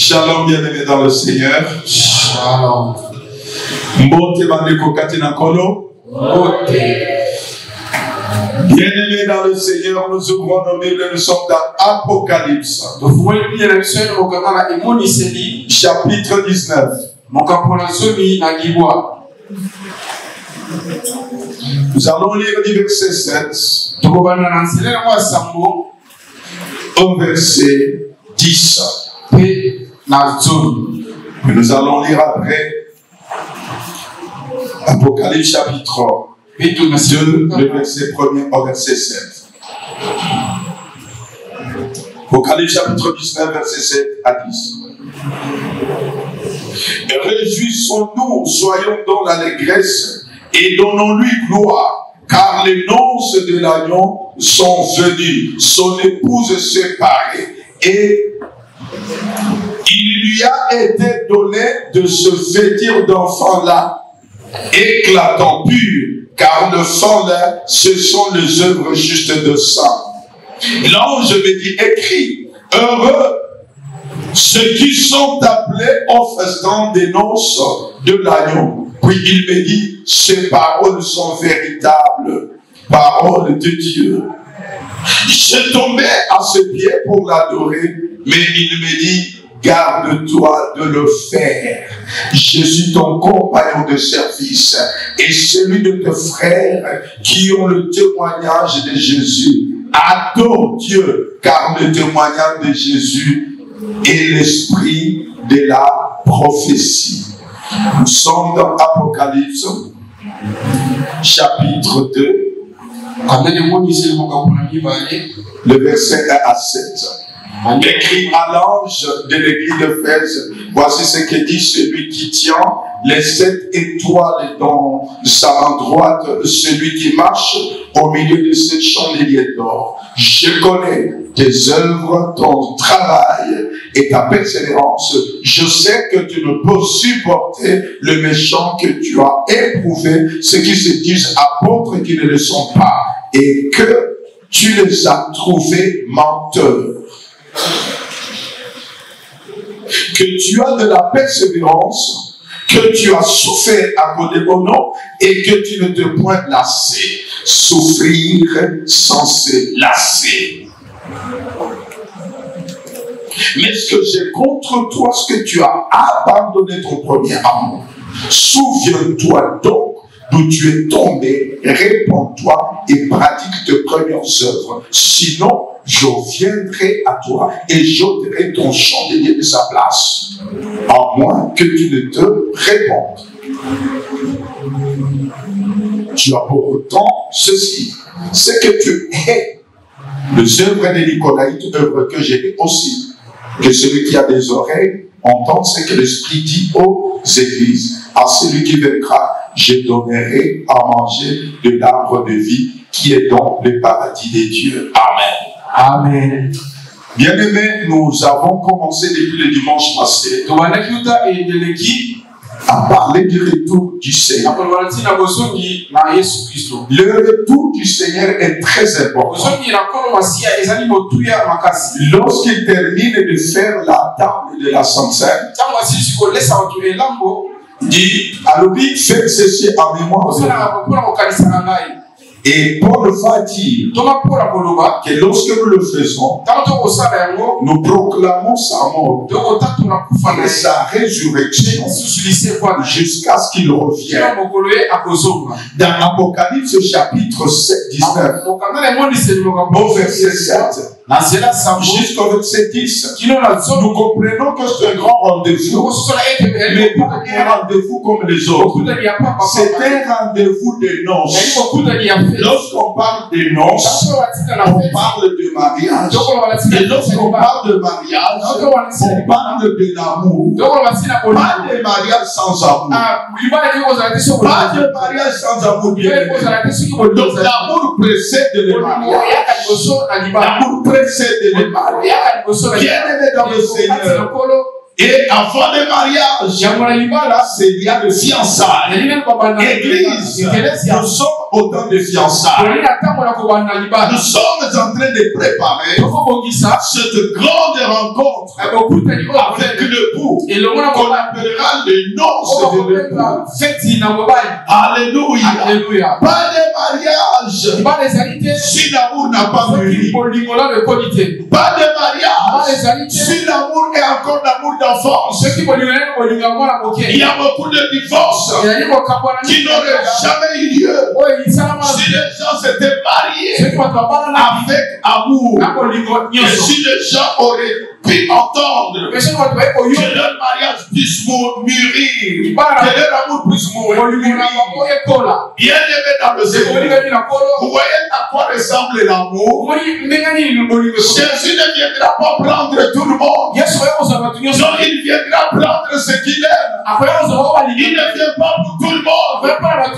Shalom, bien-aimés dans le Seigneur. Shalom. Mbote bandeko katina kolo. Bien-aimés dans le Seigneur, nous ouvrons nos Bibles, nous sommes dans Apocalypse. Chapitre 19. Nous allons lire du verset 7 au verset 10. Et nous allons lire après Apocalypse chapitre 2, le verset 1er au verset 7. Apocalypse chapitre 19, verset 7 à 10. Et réjouissons-nous, soyons dans l'allégresse et donnons-lui gloire, car les noces de l'agneau sont venues, son épouse séparée, et il lui a été donné de se vêtir d'enfant-là, éclatant pur, car le sang-là, ce sont les œuvres justes de sang. L'ange me dit, écris, heureux ceux qui sont appelés au festin des noces de l'agneau. Puis il me dit, ces paroles sont véritables, paroles de Dieu. Je tombais à ses pieds pour l'adorer, mais il me dit, garde-toi de le faire. Je suis ton compagnon de service et celui de tes frères qui ont le témoignage de Jésus. Adore Dieu, car le témoignage de Jésus est l'esprit de la prophétie. Nous sommes dans Apocalypse, chapitre 2, le verset 1 à 7. Écrit à l'ange de l'église d'Éphèse, voici ce que dit celui qui tient les 7 étoiles dans sa main droite, celui qui marche au milieu de 7 chandeliers d'or. Je connais tes œuvres, ton travail et ta persévérance. Je sais que tu ne peux supporter le méchant, que tu as éprouvé ceux qui se disent apôtres et qui ne le sont pas, et que tu les as trouvés menteurs. Que tu as de la persévérance, que tu as souffert à cause de mon nom et que tu ne te point lassé. Souffrir sans se lasser. Mais ce que j'ai contre toi, ce que tu as abandonné ton premier amour. Souviens-toi donc d'où tu es tombé, répands-toi et pratique tes premières œuvres. Sinon, je viendrai à toi et j'ôterai ton chandelier de sa place, à moins que tu ne te répandes. Tu as pour autant ceci, c'est que tu hais les œuvres des Nicolaïtes, œuvres que j'ai aussi. Que celui qui a des oreilles entende ce que l'Esprit dit aux églises. À celui qui vaincra, je donnerai à manger de l'arbre de vie qui est dans le paradis des dieux. Amen. Amen. Bien-aimés, nous avons commencé depuis le dimanche passé à parler du retour du Seigneur. Le retour du Seigneur est très important. Lorsqu'il termine de faire la table de la Sainte Seine, il dit, Alobi, faites ceci en mémoire de moi. Et Paul va dire que lorsque nous le faisons, nous proclamons sa mort et sa résurrection jusqu'à ce qu'il revienne. Dans Apocalypse chapitre 19, au verset 7, jusqu'au verset 10, nous comprenons que c'est un grand rendez-vous, mais pas un rendez-vous comme les autres. C'est un rendez-vous de noces. Lorsqu'on parle de noces, on parle de mariage. Et lorsqu'on parle de mariage, on parle de l'amour. Pas de mariage sans amour. Pas de mariage sans amour. Donc l'amour précède le mariage. L'amour précède le mariage. Bien aimé dans le Seigneur. Et avant le mariage, il y a le fiançailles. Église, nous sommes au temps de fiançailles. Nous sommes en train de préparer cette grande rencontre avec l'époux qu'on appellera les noces de l'époux. Alléluia. Pas de mariage si l'amour n'a pas mûri. Pas de mariage si l'amour est encore l'amour d'enfance. Il y a beaucoup de divorces qui n'auraient jamais eu lieu si les gens s'étaient mariés avec amour. Et si les gens auraient pu entendre que leur mariage puisse mûrir, que leur amour puisse mûrir. Bien aimé dans le Seigneur, vous voyez à quoi ressemble l'amour. Jésus ne viendra pas prendre tout le monde. Non, il viendra prendre ce qu'il aime. Il ne vient pas pour tout le monde.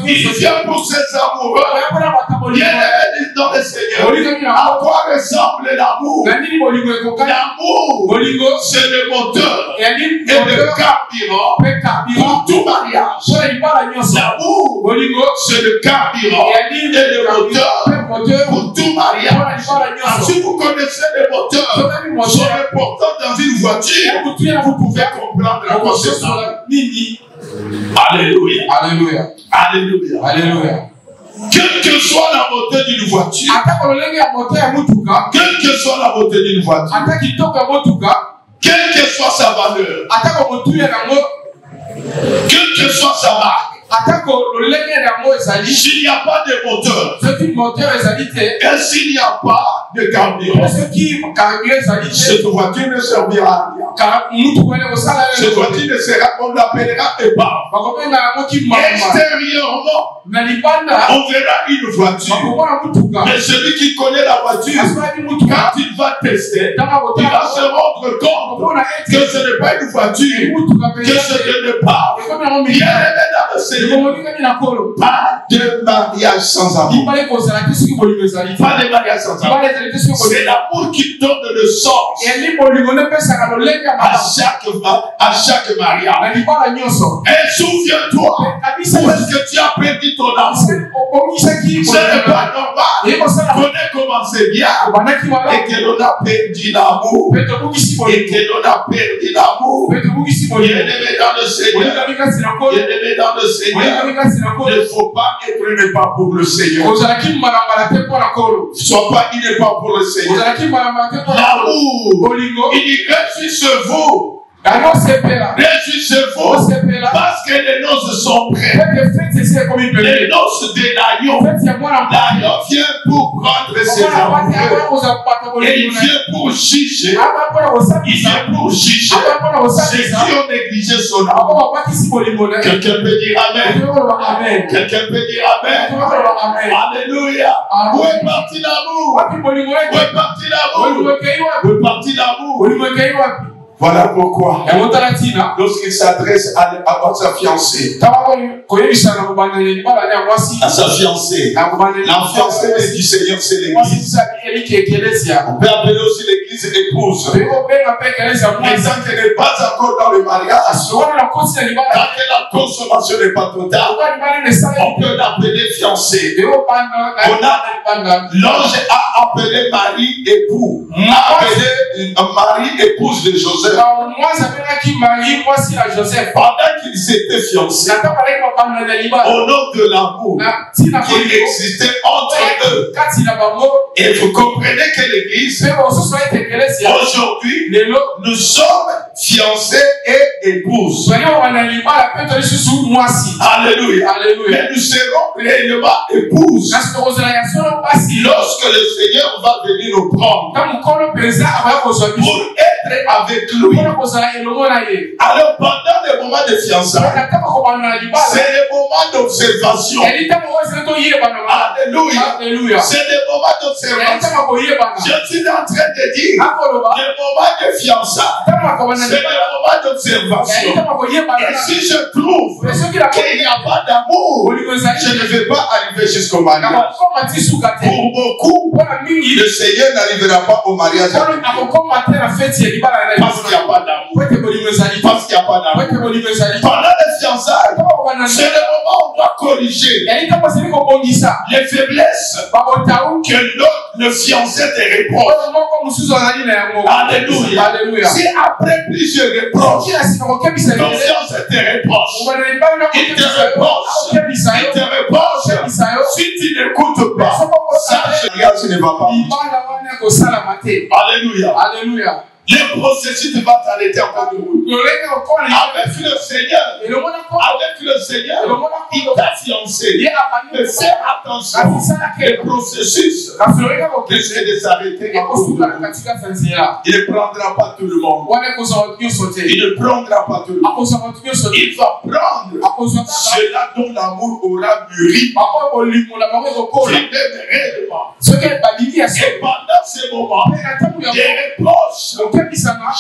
Il vient pour ses amoureux. Bien aimé dans le Seigneur, à quoi ressemble l'amour? L'amour, c'est le moteur et le carburant pour tout mariage. L'amour, c'est le carburant et le moteur pour tout mariage. Si vous connaissez le moteur, c'est important dans une voiture, vous pouvez comprendre la conséquence. Alléluia. Alléluia. Alléluia. Alléluia. Quelle que soit la beauté d'une voiture, quelle que soit la beauté d'une voiture, quelle que soit sa valeur, quelle que soit sa marque, s'il n'y a pas de moteur, et s'il n'y a pas de carburant, cette voiture ne servira à rien. Cette voiture ne sera, on l'appellera épave. Extérieurement, on verra une voiture. Mais celui qui connaît la voiture, quand il va tester, il va se rendre compte que ce n'est pas une voiture, que c'est une épave. Bien aimé dans le Seigneur. Pas de mariage sans amour. Pas de mariage sans amour. C'est l'amour qui donne le sens à chaque mariage. Et souviens-toi, où est-ce que tu as perdu ton amour? Ce n'est pas normal qu'on ait commencé bien et que l'on a perdu l'amour. Et que l'on a perdu l'amour. Bien-aimé dans le Seigneur. Bien-aimé dans le Seigneur. Il ne faut pas être une épave pour le Seigneur. Sois pas une épave pour le Seigneur. L'amour, il dit réjouissez-vous. Réjouissez-vous parce que les noces sont prêtes. Les noces de l'agneau. L'agneau vient pour prendre ses amoureux. Et il vient pour juger. Il vient pour juger ceux qui ont négligé son amour. Quelqu'un peut dire Amen. Quelqu'un peut dire Amen. Alléluia. Où est parti l'amour? Où est parti l'amour? Où est parti l'amour? Voilà pourquoi, lorsqu'il s'adresse à sa fiancée, la fiancée du Seigneur, c'est l'église. On peut appeler aussi l'église épouse. Mais tant qu'elle n'est pas encore dans le mariage, tant que la consommation n'est pas totale, on peut l'appeler fiancée. L'ange a appelé Marie époux, a appelé Marie épouse de Joseph. Pendant qu'ils s'étaient fiancés, au nom de l'amour qui existait entre eux. Et vous comprenez que l'église, aujourd'hui, nous sommes fiancés et épouses. Alléluia. Mais nous serons réellement épouses lorsque le Seigneur va venir nous prendre pour être avec lui. Alors pendant les moments de fiançailles, c'est les moments d'observation. Alléluia. C'est les moments d'observation. Je suis en train de dire, les moments de fiançailles, le moment d'observation. Et si je trouve qu'il n'y a pas d'amour, je ne vais pas arriver jusqu'au mariage. Pour beaucoup, le Seigneur n'arrivera pas au mariage. Parce qu'il n'y a pas d'amour. Parce qu'il n'y a pas d'amour. Pendant les fiançailles, c'est le moment où on doit corriger les faiblesses que le fiancé te reproche. Alléluia. Si après plusieurs reproches, ton fiancé te reproche, il te reproche, si tu n'écoutes pas, sache que ce ne va pas. Alléluia. Alléluia. Le processus va t'arrêter encore de vous. Avec le Seigneur, il t'a fiancé. Mais fais attention, le processus risque de s'arrêter. Il ne prendra pas tout le monde. Il ne prendra pas tout le monde. Il va prendre cela dont l'amour aura mûri. Et pendant ce moment, des reproches,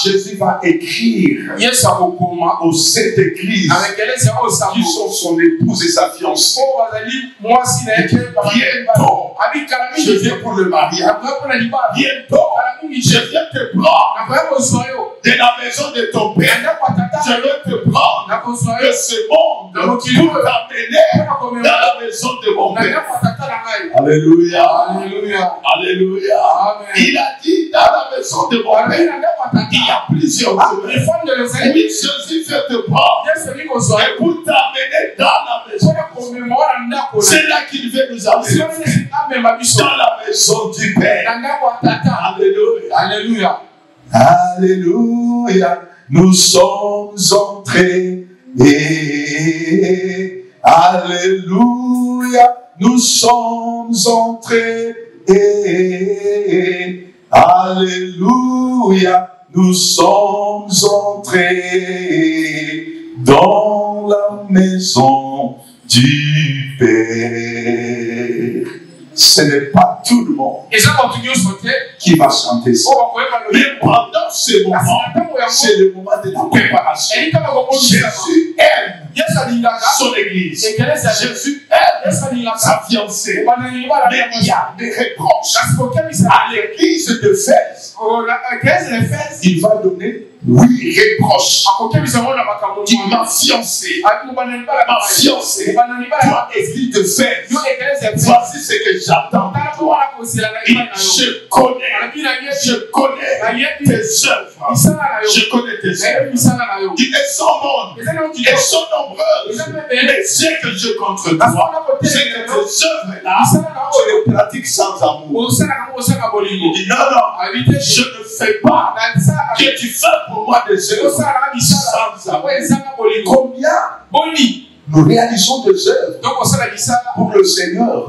Jésus va écrire aux 7 églises qui sont son épouse et sa fiancée. Bientôt, je viens pour le mariage. Bientôt, je viens te prendre de la maison de ton père. Je veux te prendre de ce monde pour t'amener dans la maison de mon père. Alléluia. Alléluia. Alléluia. Il a dit dans la maison de mon père, il y a plusieurs chemins. Oui, Jésus fait te prendre et pour t'amener dans la maison. C'est là qu'il veut nous amener. Dans la maison du Père. Alléluia. Alléluia. Alléluia. Nous sommes entrés. Alléluia. Nous sommes entrés. Alléluia. Nous sommes entrés dans la maison du Père. Ce n'est pas tout le monde qui va chanter ça. Mais pendant ce moment, c'est le moment de la préparation. Jésus aime son église. Jésus aime sa fiancée. Mais il y a des reproches à l'église de Fès. Il va donner 8 reproches. Il m'a fiancé. Ma fiancée. Toi, église de Fès. Voici ce que j'attends de toi. Et je connais tes œuvres. Je connais tes œuvres. Elles sont bonnes. Elles sont nombreuses. Mais ce que je contre toi, c'est que tes œuvres-là, tu les pratiques sans amour. Il dit non, non, je ne fais pas que tu fais pour moi des œuvres sans amour. Combien nous réalisons des œuvres pour le Seigneur,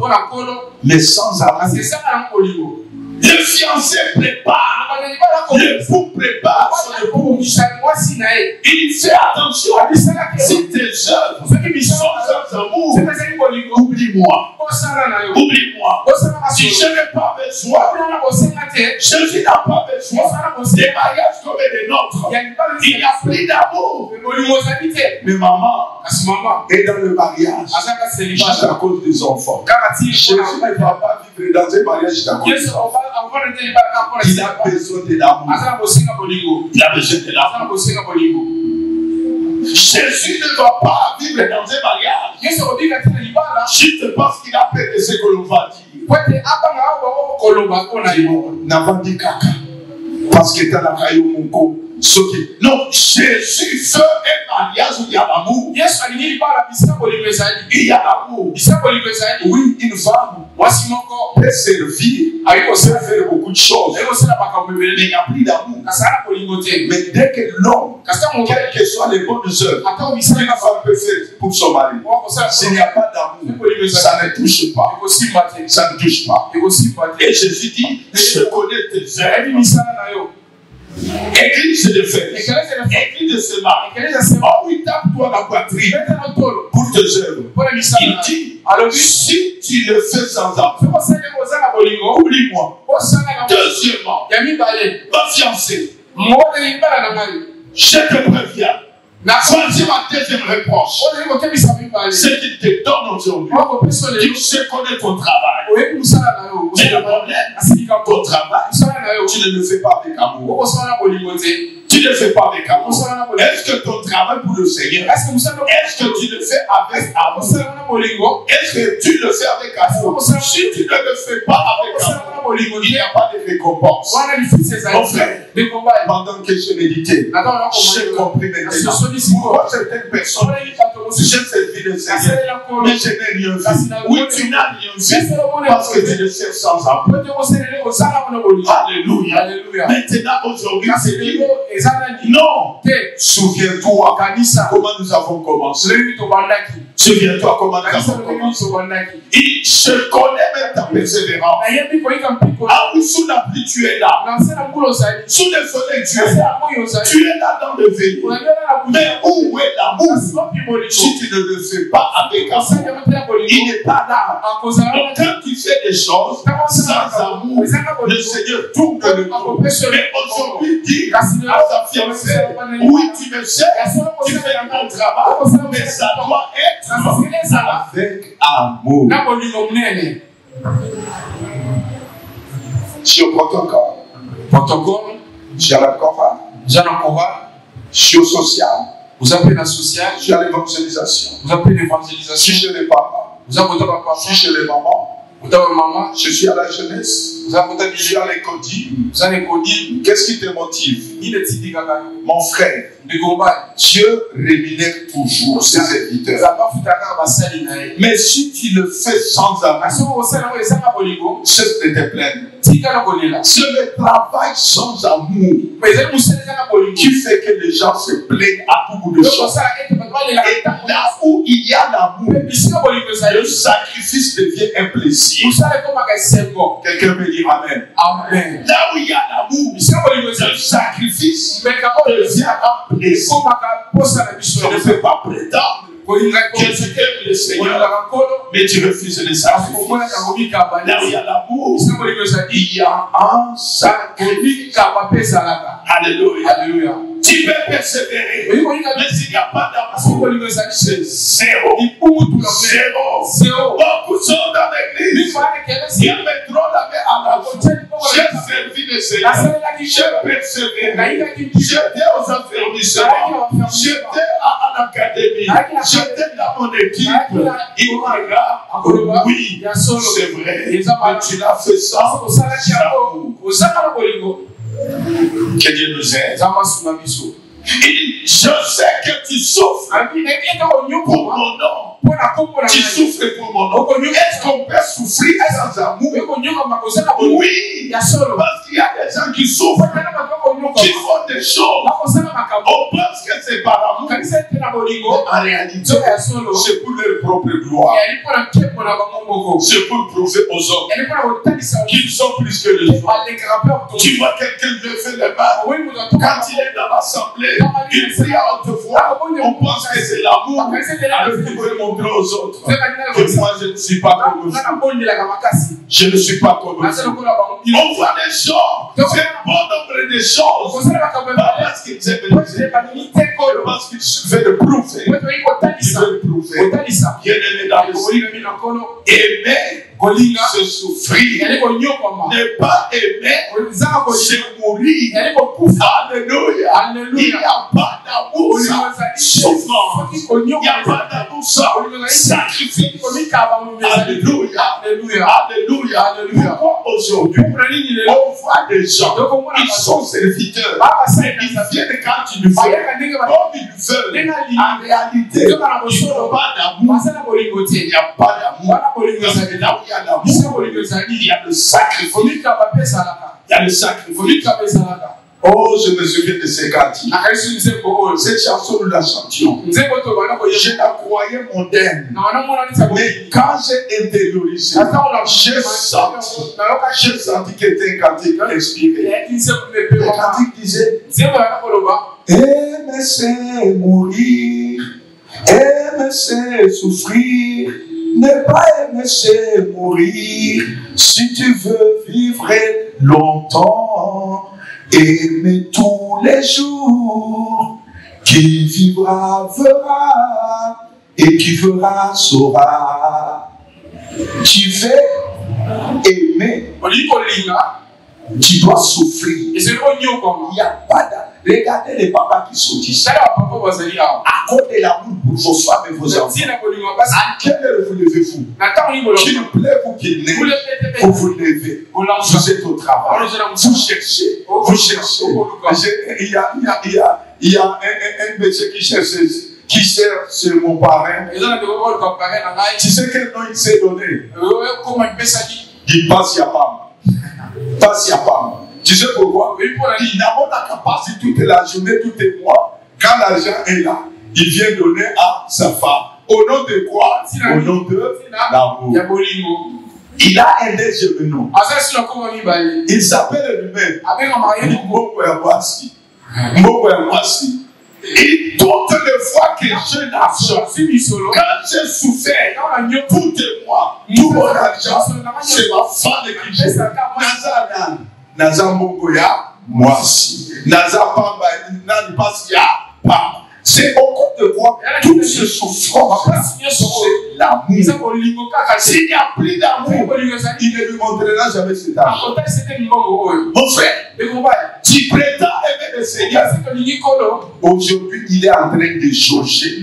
mais sans amour. Le fiancé prépare, l'époux prépare son époux. Il fait attention. Si tes œuvres sont sans amour, oublie-moi. Oublie-moi. Si je n'ai pas besoin, Jésus n'a pas besoin des mariages comme les nôtres. Il n'y a plus d'amour. Mais maman est dans le mariage juste à cause des enfants. Jésus ne va pas vivre dans un mariage juste à cause des enfants. Il a besoin de l'amour. Il a besoin de l'amour. Jésus ne va pas vivre dans un mariage juste parce qu'il a peur de ce que l'on va dire. Parce que tu as la caillou mon co. Non, Jésus fait un mariage où il y a l'amour. Il y a l'amour. Oui, une femme peut servir, elle peut faire beaucoup de choses, mais il n'y a plus d'amour. Mais dès que l'homme, quelles que soient les bonnes œuvres, une femme peut faire pour son mari, s'il n'y a pas d'amour, ça ne touche pas. Ça ne touche pas. Et Jésus dit, je connais tes œuvres. Église de fête, église de semaine, oh oui, tape-toi la poitrine pour tes œuvres. Il dit, si tu le fais sans amour, oublie-moi. Deuxièmement, ma fiancée, Je te préviens. Voici ma deuxième réponse. Ce qu'il te donne aujourd'hui, tu sais connaître ton travail. Mais le problème, ton travail, tu ne le fais pas avec amour. Tu ne le fais pas avec amour. Est-ce que ton travail pour le Seigneur, est-ce que tu le fais avec amour? Est-ce que tu le fais avec amour? Si tu ne le fais pas avec amour, il n'y a pas de récompense. Mon frère, pendant que je méditais, j'ai compris maintenant pourquoi certaines personnes, j'ai servi le Seigneur, mais je n'ai rien vu. Oui, tu n'as rien vu parce que tu le sers sans amour. Alléluia. Maintenant, aujourd'hui, c'est dit. Non. Souviens-toi comment nous avons commencé. Souviens-toi comment nous avons commencé. Je connais même ta persévérance. Ah oui, sous la pluie, tu es là. Sous le soleil, tu es là. Tu es là dans le vélo. Mais où est l'amour? Si tu ne le fais pas avec amour, il n'est pas là. Donc quand tu fais des choses sans amour, le Seigneur tourne le dos. Mais aujourd'hui, dis à sa fiancée, oui, tu me sais, tu fais un bon travail, mais ça doit être avec amour. Sur protocole, sur la Cora, sur social, vous appelez la social, sur l'évangélisation, vous appelez l'évangélisation, si je n'ai pas, vous avez papa, si je n'ai maman, je suis à la jeunesse, je suis à l'école. Qu'est-ce qui te motive? Mon frère, Dieu rémunère toujours ses serviteurs. Mais si tu le fais sans amour, cesse de te plaindre. C'est le travail sans amour qui fait que les gens se plaignent à beaucoup de choses. Et là où il y a l'amour, le sacrifice devient un plaisir. Quelqu'un peut dire Amen. Amen. Là où il y a l'amour, le sacrifice devient un plaisir. Je ne peux pas prétendre que tu aimes le Seigneur, mais tu refuses le sacrifice. Là où il y a l'amour, il y a un sacrifice. Alléluia. Tu peux persévérer, mais s'il n'y a pas d'amour, c'est zéro. Beaucoup sont dans l'église. Ils mettront la main à la bouche. J'ai servi le Seigneur. J'ai persévéré. J'étais aux affaires, j'étais à l'académie. J'étais dans mon équipe. Il dira, oui, c'est vrai. Mais tu l'as fait sans amour. Que Dieu nous aide. Je sais que tu souffres pour mon nom. Tu souffres pour mon nom. Est-ce qu'on peut souffrir sans amour? Oui. Parce qu'il y a des gens qui souffrent, qui font des choses. On pense que c'est par amour. En réalité, c'est pour leur propre gloire. C'est pour prouver aux hommes qu'ils sont plus que les autres. Tu vois quelqu'un lever les mains quand il est dans l'assemblée. Il prie à haute voix. On pense que c'est l'amour. Alors il veut montrer aux autres que moi je ne suis pas comme vous. Je ne suis pas comme vous. On voit des gens, c'est bon nombre de choses. Pas parce qu'ils aiment le Seigneur, parce qu'ils veulent le prouver. Ils veulent le prouver. Bien-aimé dans le Seigneur, aimer, c'est souffrir. Ne pas aimer, c'est mourir. Alléluia. Il n'y a pas d'amour sans souffrance. Il n'y a pas d'amour sans sacrifice. Alléluia. Pourquoi aujourd'hui, on voit des gens, ils sont serviteurs, mais ils viennent quand ils le font, comme ils le veulent. En réalité, ils n'ont pas d'amour. Il n'y a pas d'amour. Parce que là où il y a l'amour, il y a le sacrifice. Il y a le sacrifice. Oh, je me souviens de ces quartiers. Cette chanson, nous la chantions. Je la croyais mondaine. Mais quand j'ai intériorisé, j'ai senti que c'était un cantique inspiré. Le cantique disait: aimer c'est mourir, aimer c'est souffrir, ne pas aimer c'est mourir. Si tu veux vivre longtemps, aimer tous les jours. Qui vivra verra, et qui verra saura. Tu veux aimer, tu dois souffrir. Il n'y a pas de... Regardez les papas qui sont ici. À cause de l'amour pour vos femmes et vos enfants. À quelle heure vous levez-vous? Qu'il plaît ou qu'il neige, vous vous levez. Vous êtes au travail. Vous cherchez. Vous cherchez. Il y a un monsieur qui cherche mon parrain. Tu sais quel nom il s'est donné? Il passe Yapam. Passe Yapam. Tu sais pourquoi? Il n'a pas la capacité toute la journée, tout le mois. Quand l'argent est là, il vient donner à sa femme. Au nom de quoi? Au nom de l'amour. Il a un des genoux. Il s'appelle lui-même Mboko Mwasi. Et toutes les fois que j'ai l'argent, quand j'ai souffert pour moi, tout mon argent, c'est ma femme qui j'ai. Naza Mbongoya Mwasi. Naza Pamba Nanipasi Pamba. C'est au compte de quoi toutes ces souffrances, c'est l'amour. S'il n'y a plus d'amour, il ne lui montrera jamais cet amour. Mon frère, tu prétends aimer le Seigneur. Aujourd'hui, il est en train de jauger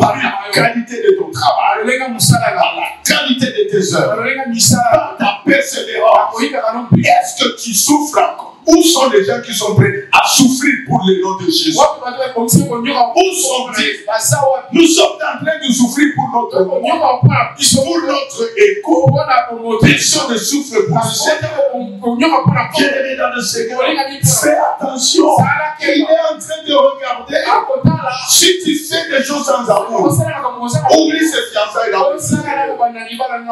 par la qualité de ton travail, par la qualité de tes œuvres, par ta persévérance. Est-ce que tu souffres encore? Où sont les gens qui sont prêts à souffrir pour le nom de Jésus? Où sont-ils? Nous sommes en train de souffrir pour notre égo. Personne ne souffre pour le Seigneur. Bien-aimé dans le Seigneur, fais attention. Il est en train de regarder. Si tu fais des choses sans amour, oublie ces fiançailles là.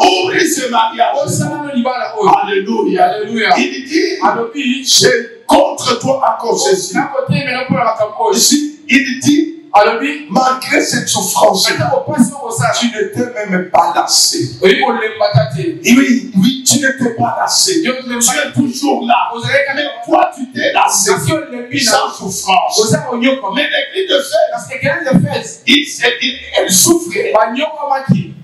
Oublie ce mariage. Alléluia. Il dit, c'est contre toi encore ceci. Ici, il dit, malgré cette souffrance, tu ne t'es même pas lassé. Oui, tu ne t'es pas lassé. Tu es toujours là. Mais toi, tu t'es lassé sans souffrance. Mais l'église de Fès, elle souffrait.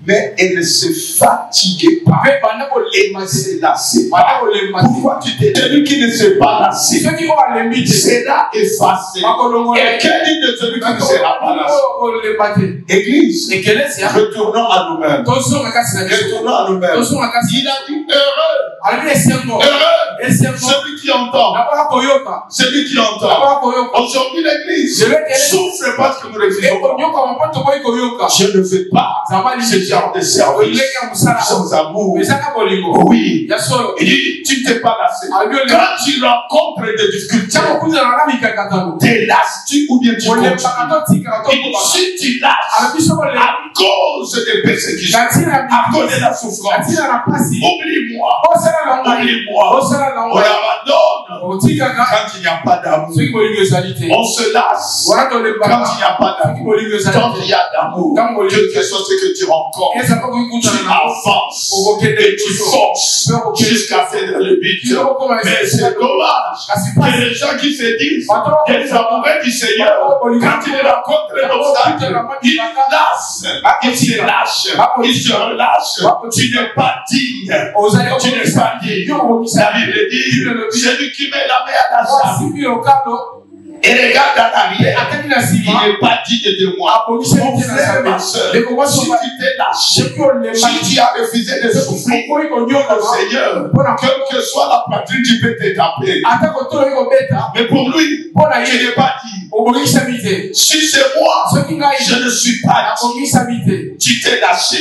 Mais elle ne se fatiguait pas. Elle s'est lassée. Pourquoi tu t'es celui qui ne s'est pas lassé sera effacé. Et quel est de celui qui ne sera pas lassé? Église, retournons à nous-mêmes. Retournons à nous-mêmes. Il a dit heureux. Heureux. Celui qui entend. Celui qui entend. Aujourd'hui, l'église souffre parce que nous refusons pas. Je ne fais pas ce genre de service sans amour. Oui. Il dit, tu ne t'es pas lassé. Quand tu rencontres des difficultés, t'es lassé ou bien tu continues. Si tu lâches à cause des persécutions, à cause de la souffrance, oublie-moi. Oublie-moi. On abandonne quand il n'y a pas d'amour. On se lasse quand il n'y a pas d'amour. Quand il y a d'amour, quel que soit ce que tu rencontres, tu avances et tu forces jusqu'à faire le but. Mais c'est dommage que les gens qui se disent qu'ils amoureux du Seigneur, quand ils rencontrent l'obstacle, ils se lâchent, ils se relâchent. Tu n'es pas digne. Tu n'es pas digne. La Bible dit, celui qui met la main à la jambe et regarde en arrière, il n'est pas digne de moi. Mon frère, ma soeur, si tu t'es lâché, si tu as refusé de souffrir pour le Seigneur, quelle que soit la patrie, tu peux te taper. Mais pour lui, tu n'es pas digne. Si c'est moi, je ne suis pas digne. Tu t'es lâché.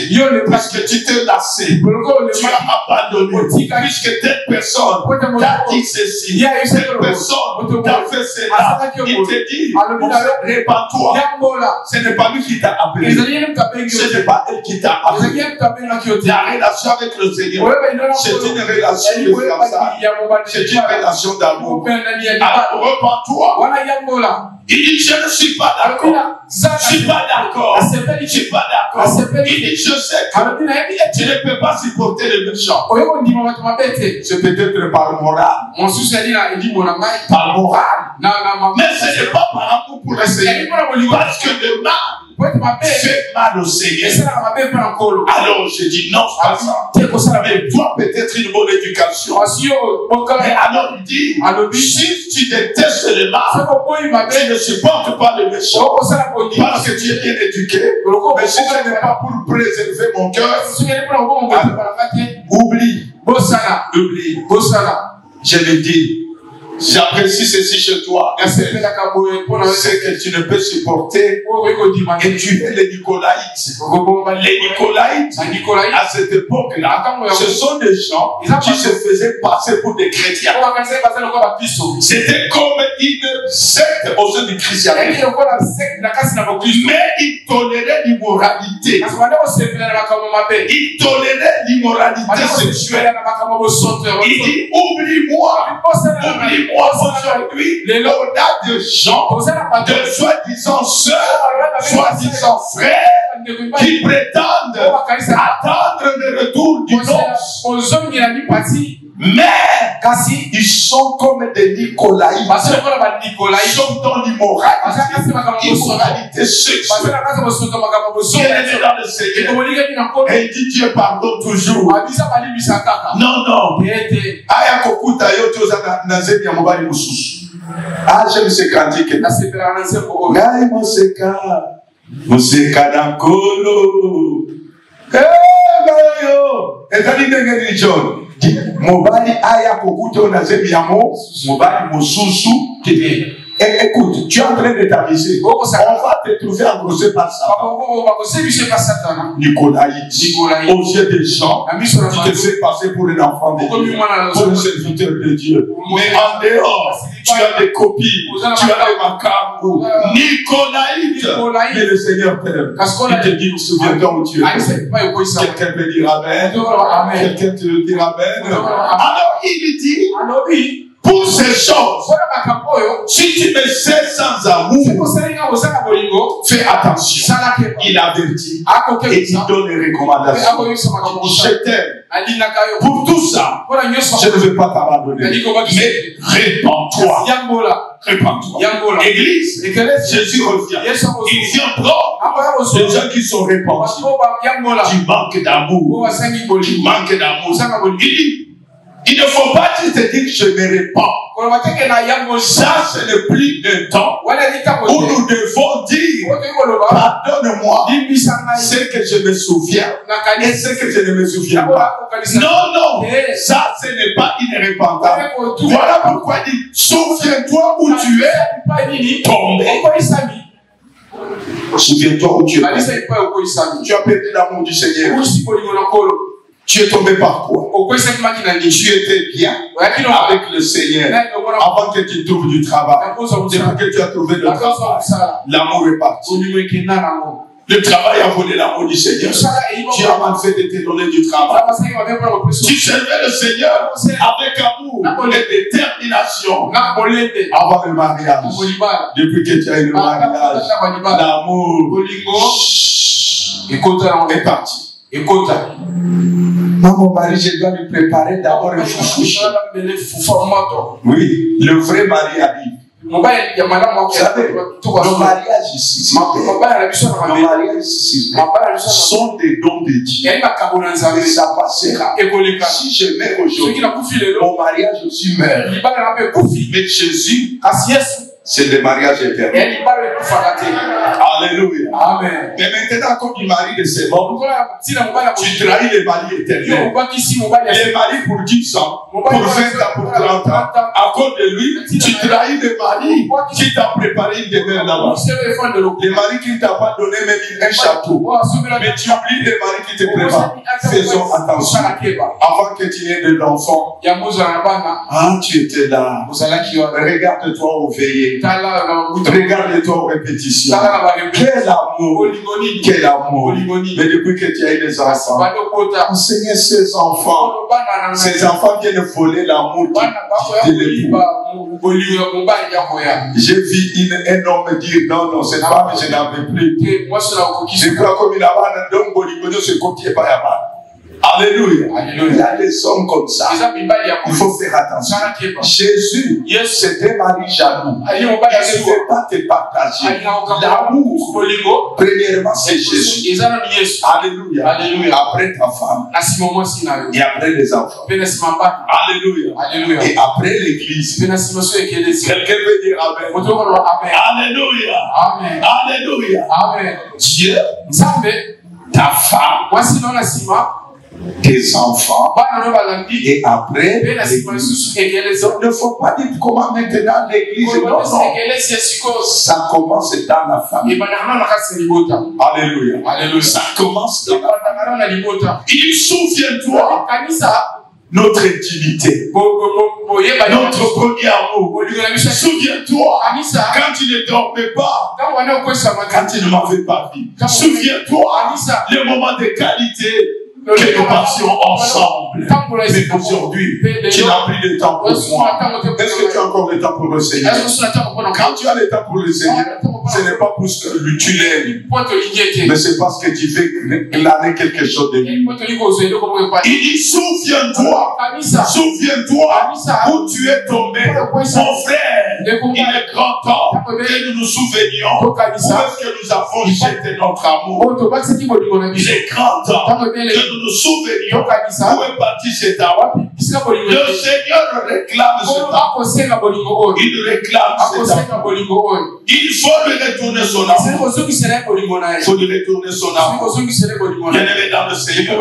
Parce que tu t'es lassé. Tu as abandonné. Puisque telle personne t'a dit ceci, telle personne t'a fait cela. Il te dit, répands-toi. Ce n'est pas lui qui t'a appelé. Ce n'est pas elle qui t'a appelé. La relation avec le Seigneur, c'est une relation de fiançailles. C'est une relation d'amour. Alors, répands-toi. Il dit, je ne suis pas d'accord. Je suis pas d'accord. Je suis pas d'accord. Il dit, je sais que tu ne peux pas supporter les méchants. C'est peut-être par morale. Par morale. Mais ce n'est pas par amour pour essayer. Parce que le mal fait mal au Seigneur. Alors je dis non, c'est pas ça. Mais toi, peut-être une bonne éducation. Mais alors il dit, si tu détestes le mal, tu ne supportes pas le méchant. Parce que tu es bien éduqué. Mais si ce n'est pas pour préserver mon cœur, oublie. Oublie. Je le dis. J'apprécie ceci chez toi. C'est que tu ne peux supporter. Et tu es les Nicolaïtes. Les Nicolaïtes, à cette époque-là, ce sont des gens qui se faisaient passer pour des chrétiens. C'était comme une secte au sein du christianisme. Mais ils toléraient l'immoralité. Ils toléraient l'immoralité sexuelle. Il dit, oublie-moi aujourd'hui, on a des gens, de soi-disant sœurs, soi-disant frères, qui prétendent attendre le retour du nonce. Mais ils sont comme des Nicolaïtes. Ils sont dans l'immoralité sexuelle. Qui est dans le Seigneur. Et il dit Dieu pardonne toujours. Non. Aya kokuta yote oza na zemi ya mobali mususu. J'aime ce cantique. Ngai moseka na nkolo. Ezali ndenge ni John. Mobali aya kokuta na zemi ya mobali mususu. Écoute, tu es en train de t'amuser. On va te trouver engrossé par Satan. Nicolaïte. Aux yeux des gens, tu te fais passer pour un enfant de Dieu, pour un serviteur de Dieu. Mais en dehors, tu as des copies, tu as des macabres. Nicolaïte. Mais le Seigneur t'aime. Il te dit, souviens-toi où tu es. Quelqu'un peut dire Amen. Quelqu'un te dire Amen. Alors il dit, pour ces choses, si tu me sais sans amour, fais attention. Il avertit et il donne les recommandations. Je t'aime. Pour tout ça, je ne veux pas t'abandonner. Mais répands-toi. Répands-toi. Église, Jésus revient. Il vient prendre les gens qui sont répandus. Tu manques d'amour. Tu manques d'amour. Il dit, il ne faut pas te dire que je me répands. Ça, ce n'est plus un temps où nous devons dire pardonne-moi ce que je me souviens et ce que je ne me souviens pas. Non, ça, ce n'est pas irrépentable. Voilà pourquoi il dit souviens-toi où tu es tombé. Souviens-toi où tu es tombé. Tu as perdu l'amour du Seigneur. Tu es tombé par quoi? Tu étais bien avec le Seigneur avant que tu trouves du travail. Depuis que tu as trouvé le travail, l'amour est parti. Le travail a volé l'amour du Seigneur. Tu as mal fait de te donner du travail. Tu servais le Seigneur avec amour et détermination avant le mariage. Depuis que tu as eu le mariage, l'amour est parti. Écoute, mon mari, je dois lui préparer d'abord un foufouche. Oui, le vrai mari arrive. Vous savez, nos mariages ici, nos mariages ici sont des dons de Dieu. Et ça passera. Si je meurs aujourd'hui, mon mariage aussi meurt. Mais Jésus, c'est le mariage éternel. Alléluia. Amen. Mais maintenant, comme il marie de ses morts, tu trahis le mari éternel. Les maris pour 10 ans, pour 20 ans, pour 30 ans, à cause de lui, tu trahis le mari qui t'a préparé une demeure là-bas. Le mari qui ne t'a pas donné même un château. Mais tu oublies le mari qui te prépare. Faisons attention. Avant que tu aies de l'enfant, tu étais là. Regarde-toi au veillé. Regarde-toi aux répétitions. Quel amour. Quel amour. Mais depuis que tu as eu des enfants, enseignez ces enfants. Ces enfants viennent voler l'amour de l'époux. J'ai vu un homme dire non, non, cette femme, je n'en veux plus. Je crois comme il a un homme boligonio se copier par Yaman. Alléluia. Il y a des hommes comme ça. Il faut faire attention. Jésus, c'était Marie jaloux. Il ne veut pas te partager. L'amour, premièrement, c'est Jésus. Alléluia. Après ta femme. Et après les enfants. Alléluia. Et après l'église. Quelqu'un veut dire Amen. Alléluia. Alléluia. Dieu, ta femme, tes enfants, et après l'église. Il ne faut pas dire comment maintenant l'église. Non, non. Ça commence dans la famille. Alléluia. Ça commence dans la famille. Il souviens-toi notre intimité, notre premier amour. Souviens-toi quand tu ne dormais pas, quand tu ne m'avais pas vu. Souviens-toi le moment de qualité que nous passions ensemble. Mais aujourd'hui, tu n'as plus de temps pour moi. Est-ce que tu as encore le temps pour le Seigneur? Quand tu as le temps pour le Seigneur, ce n'est pas parce que tu l'aimes, mais c'est parce que tu veux glaner quelque chose de lui. Il dit, souviens-toi où tu es tombé. Mon frère, il est grand temps que nous nous souvenions où est-ce que nous avons jeté notre amour. Il est grand temps que nous nous souvenions où est parti cet amour. Le Seigneur réclame cet amour. Il réclame cet amour. Il faut lui retourner son amour. Il faut lui retourner son amour. Bien-aimé dans le Seigneur.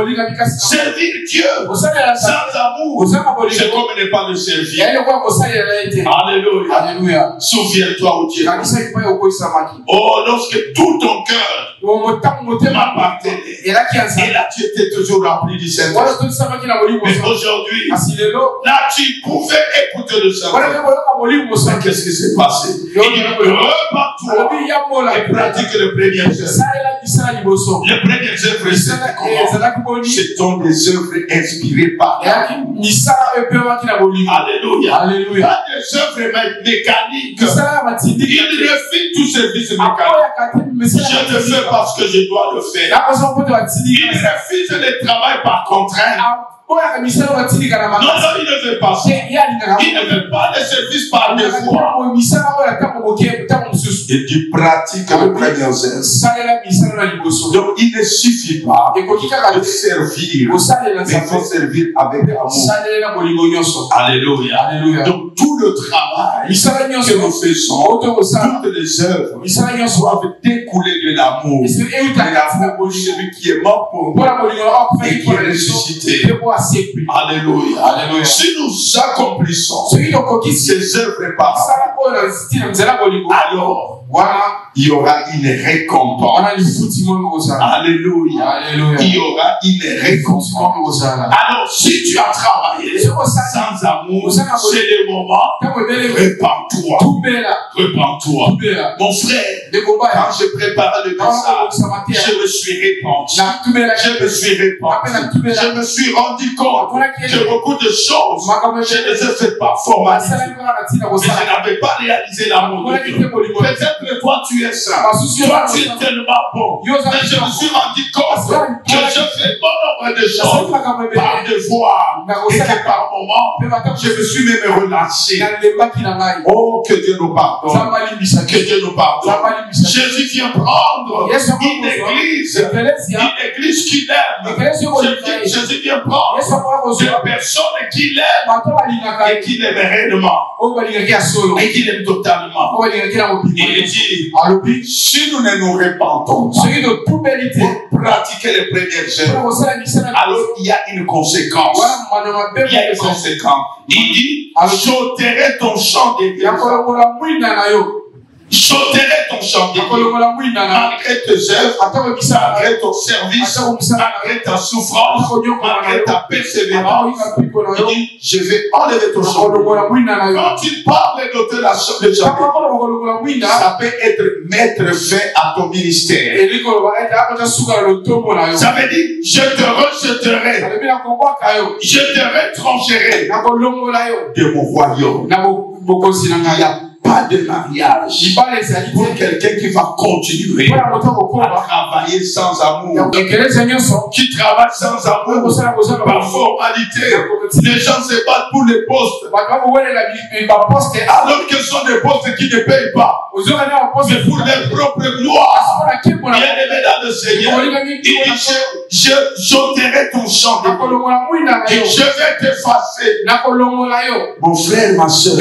Servir Dieu sans amour, c'est comme ne pas le servir. Alléluia. Souviens-toi où tu es. Oh, lorsque tout ton cœur m'appartenait. Et là, tu étais toujours rempli du Saint-Esprit. Mais aujourd'hui, là, tu pouvais écouter le Saint-Esprit. Mais qu'est-ce qui s'est passé? Il dit, repars-toi et pratique le premier œuvre. Le premier œuvre, c'était comment? Ce sont des œuvres inspirées par Dieu. Alléluia. Pas des œuvres mécaniques. Il refuse tout service mécanique. Je le fais parce que je dois le faire. Il refuse le travail par contrainte. Non, il ne veut pas ça. Il ne veut pas le service par devoir. Il dit pratique le premier œuvre. Donc il ne suffit pas de servir, mais il faut servir avec amour. Alléluia. Donc tout le travail que nous faisons, toutes les œuvres doivent découler de l'amour. De l'amour de celui qui est mort pour nous et qui est ressuscité. Alléluia. Si nous accomplissons ces œuvres par alors il y aura une récompense. Alléluia. Il y aura une récompense. Alors si tu as travaillé sans amour, c'est le moment. Répands-toi. Mon frère, quand je préparais le message, je me suis répandu. Je me suis rendu compte que beaucoup de choses, je les ai faites par formalité. Mais je n'avais pas réalisé l'amour de Dieu. Peut-être que toi tu es saint. Toi tu es tellement bon. Mais je me suis rendu compte que je fais bon nombre de choses par devoir. Et que par moment, je me suis même relâché. Oh, que Dieu nous pardonne. Que Dieu nous pardonne. Jésus vient prendre une église qui l'aime. Jésus vient prendre des personnes qui l'aiment et qui l'aiment réellement et qui l'aiment totalement. Il dit, si nous ne nous répandons pas pour pratiquer les premières œuvres, alors il y a une conséquence. Il dit, j'ôterai ton champ de grâce. j'ôterai ton chantier. Malgré tes œuvres, malgré ton service, malgré ta souffrance, malgré ta persévérance, il dit, je vais enlever ton chantier. Quand il parle d'ôter la chantier, ça peut être mettre fin à ton ministère. Ça veut dire, je te rejetterai, je te retrancherai de mon royaume. Il n'y a pas de mariage pour quelqu'un qui va continuer à travailler sans amour, qui travaille sans amour par formalité. Les gens se battent pour les postes alors que ce sont des postes qui ne payent pas, mais pour leur propre gloire. Bien-aimé dans le Seigneur, il dit, j'ôterai ton champ et je vais t'effacer. Mon frère, ma soeur,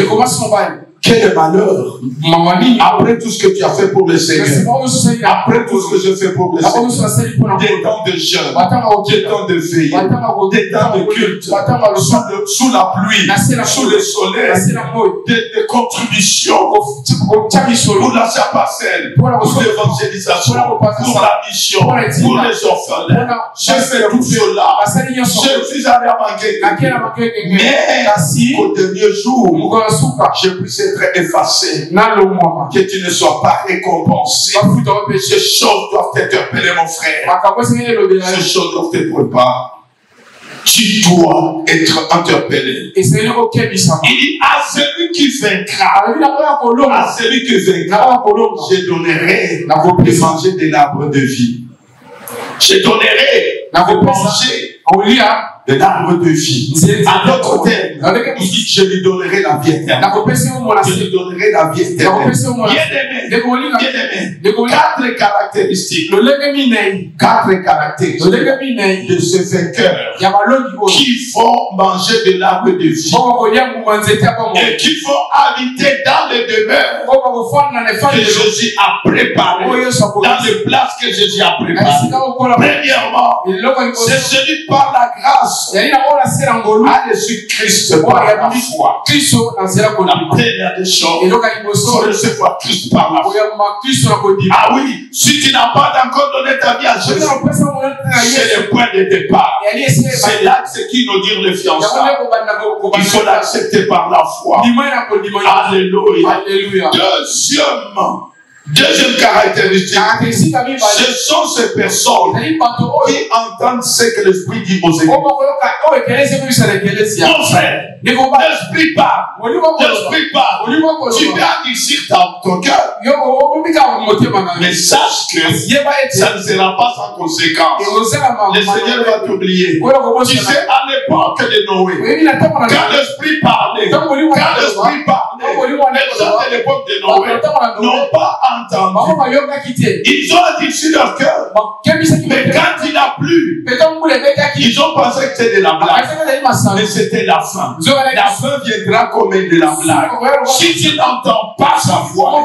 quel malheur. Après tout ce que tu as fait pour le Seigneur, après tout ce que je fais pour le Seigneur, des temps de jeûne, des temps de veille, des temps de culte, sous la pluie, sous le soleil, des contributions pour la chapelle, pour l'évangélisation, pour la mission, pour les orphelins. Je fais tout cela. Je suis allé à manquer. Mais au dernier jour, je puisse être effacé, que tu ne sois pas récompensé. Ces choses doivent t'interpeller, mon frère. Ces choses doivent te préparer. Tu dois être interpellé. Il dit à celui qui vaincra, à celui qui vaincra, je donnerai de manger de l'arbre de vie. Je donnerai de manger de l'arbre de vie. À d'autres termes, il dit, je lui donnerai la vie éternelle. Je lui donnerai la vie éternelle. Bien-aimé, quatre caractéristiques. Quatre caractéristiques de ce vainqueur qui vont manger de l'arbre de vie et qui vont habiter dans les demeures que Jésus a préparées, dans les places que Jésus a préparées. Premièrement, c'est celui par la grâce à Jésus-Christ par la foi. La première des choses, c'est recevoir Christ par la foi. Ah oui, si tu n'as pas encore donné ta vie à Jésus, c'est le point de départ. C'est là ce qui nous dit le fiançailles. Il faut l'accepter par la foi. Alléluia. Deuxième caractéristique, ce sont ces personnes qui entendent ce que l'Esprit dit aux églises. Mon frère, l'Esprit parle. L'Esprit parle. Tu peux adoucir ton cœur. Mais sache que ça ne sera pas sans conséquence. Le Seigneur va t'oublier. Tu sais, à l'époque de Noé, quand l'Esprit parlait, les gens de l'époque de Noé n'ont pas entendu. Ils ont adouci leur cœur. Mais quand il a plu, ils ont pensé que c'était de la blague. Mais c'était la fin. La fin viendra comme de la blague. Si tu n'entends pas sa voix,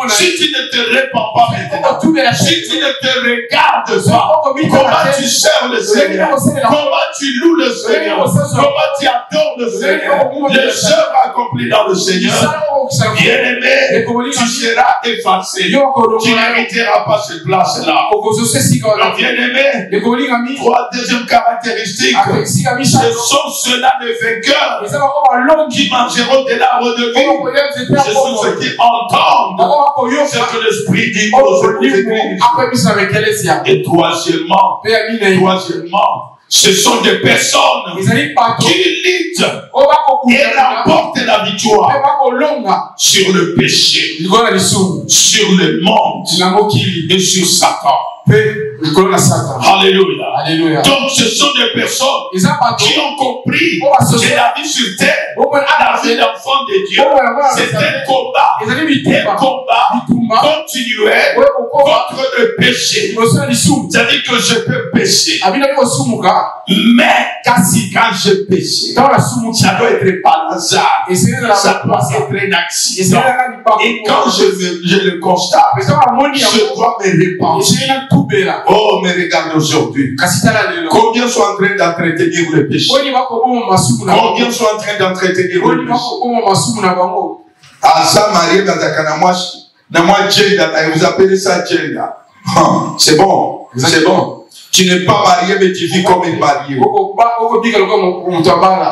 si tu ne te répands pas maintenant, si tu ne te regardes pas, comment tu sers le Seigneur, comment tu loues le Seigneur, comment tu adores le Seigneur, les œuvres accomplies dans le Seigneur, bien-aimé, tu seras effacé. Tu n'hériteras pas cette place-là. Alors, bien-aimé, deuxième caractéristique, ce sont ceux-là les vainqueurs qui mangeront de l'arbre de vie. Ce sont ceux qui entendent ce que l'Esprit dit aux églises. Et troisièmement, ce sont des personnes qui luttent et remportent la victoire sur le péché, sur le monde et sur Satan. Alléluia. Alléluia. Donc ce sont des personnes qui ont compris que la vie sur terre, la vie d'enfant de Dieu, c'est un combat continuel contre le péché. C'est-à-dire que je peux pécher. Mais quand je péche, ça doit être par hasard. Ça doit être un accident. Et quand je le constate, je dois me repentir. Oh, mais regarde aujourd'hui. Combien sont en train d'entretenir le péché? Combien sont en train d'entretenir le péché? Asa Marie Bazakanamwashi. Vous appelez ça gender. C'est bon, c'est bon. Tu n'es pas marié, mais tu vis comme une mariée.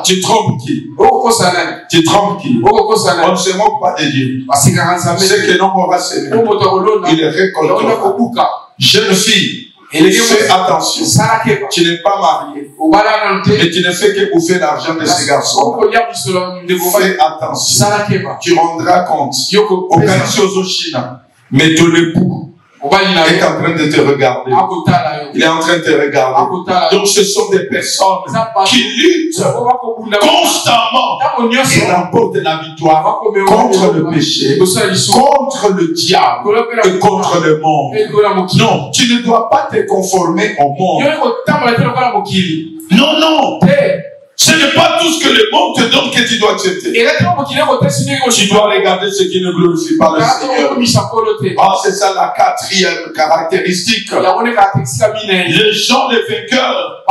Tu trompes qui? Tu trompes qui? On ne se moque pas de Dieu. C'est que non, on va s'aimer. Il est récoltant. Jeune fille, fais attention. Tu n'es pas marié. Mais tu ne fais que bouffer l'argent de ces garçons. Fais attention. Tu rendras compte. Mais ton époux est en train de te regarder. Il est en train de te regarder. Donc ce sont des personnes qui luttent constamment et remportent la victoire contre le péché, contre le diable et contre le monde. Non, tu ne dois pas te conformer au monde. Non, non. Ce n'est pas tout ce que le monde te donne que tu dois accepter. Tu dois regarder ce qui ne glorifie pas le Seigneur. Ah, c'est ça la quatrième caractéristique. Les gens, les vainqueurs,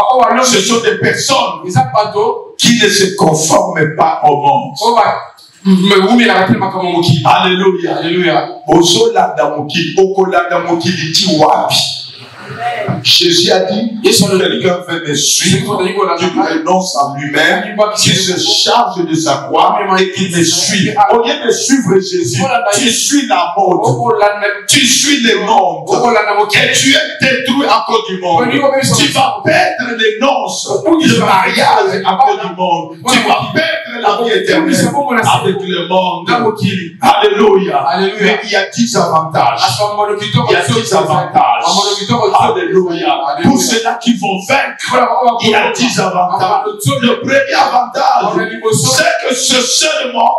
ce sont des personnes qui ne se conforment pas au monde. Alléluia. Alléluia. Jésus a dit, quelqu'un veut me suivre, qui renonce à lui-même, qui se charge de sa croix et qui me suit. Au lieu de suivre Jésus, tu suis la mode, tu suis le monde, et tu es détruit à cause du monde. Tu vas perdre les noces, le mariage à cause du monde. Tu vas perdre la vie éternelle avec le monde. Alléluia. Mais il y a 10 avantages. Il y a 10 avantages. Alléluia. Pour ceux-là qui vont vaincre, il y a 10 avantages. Le premier avantage, c'est que c'est seulement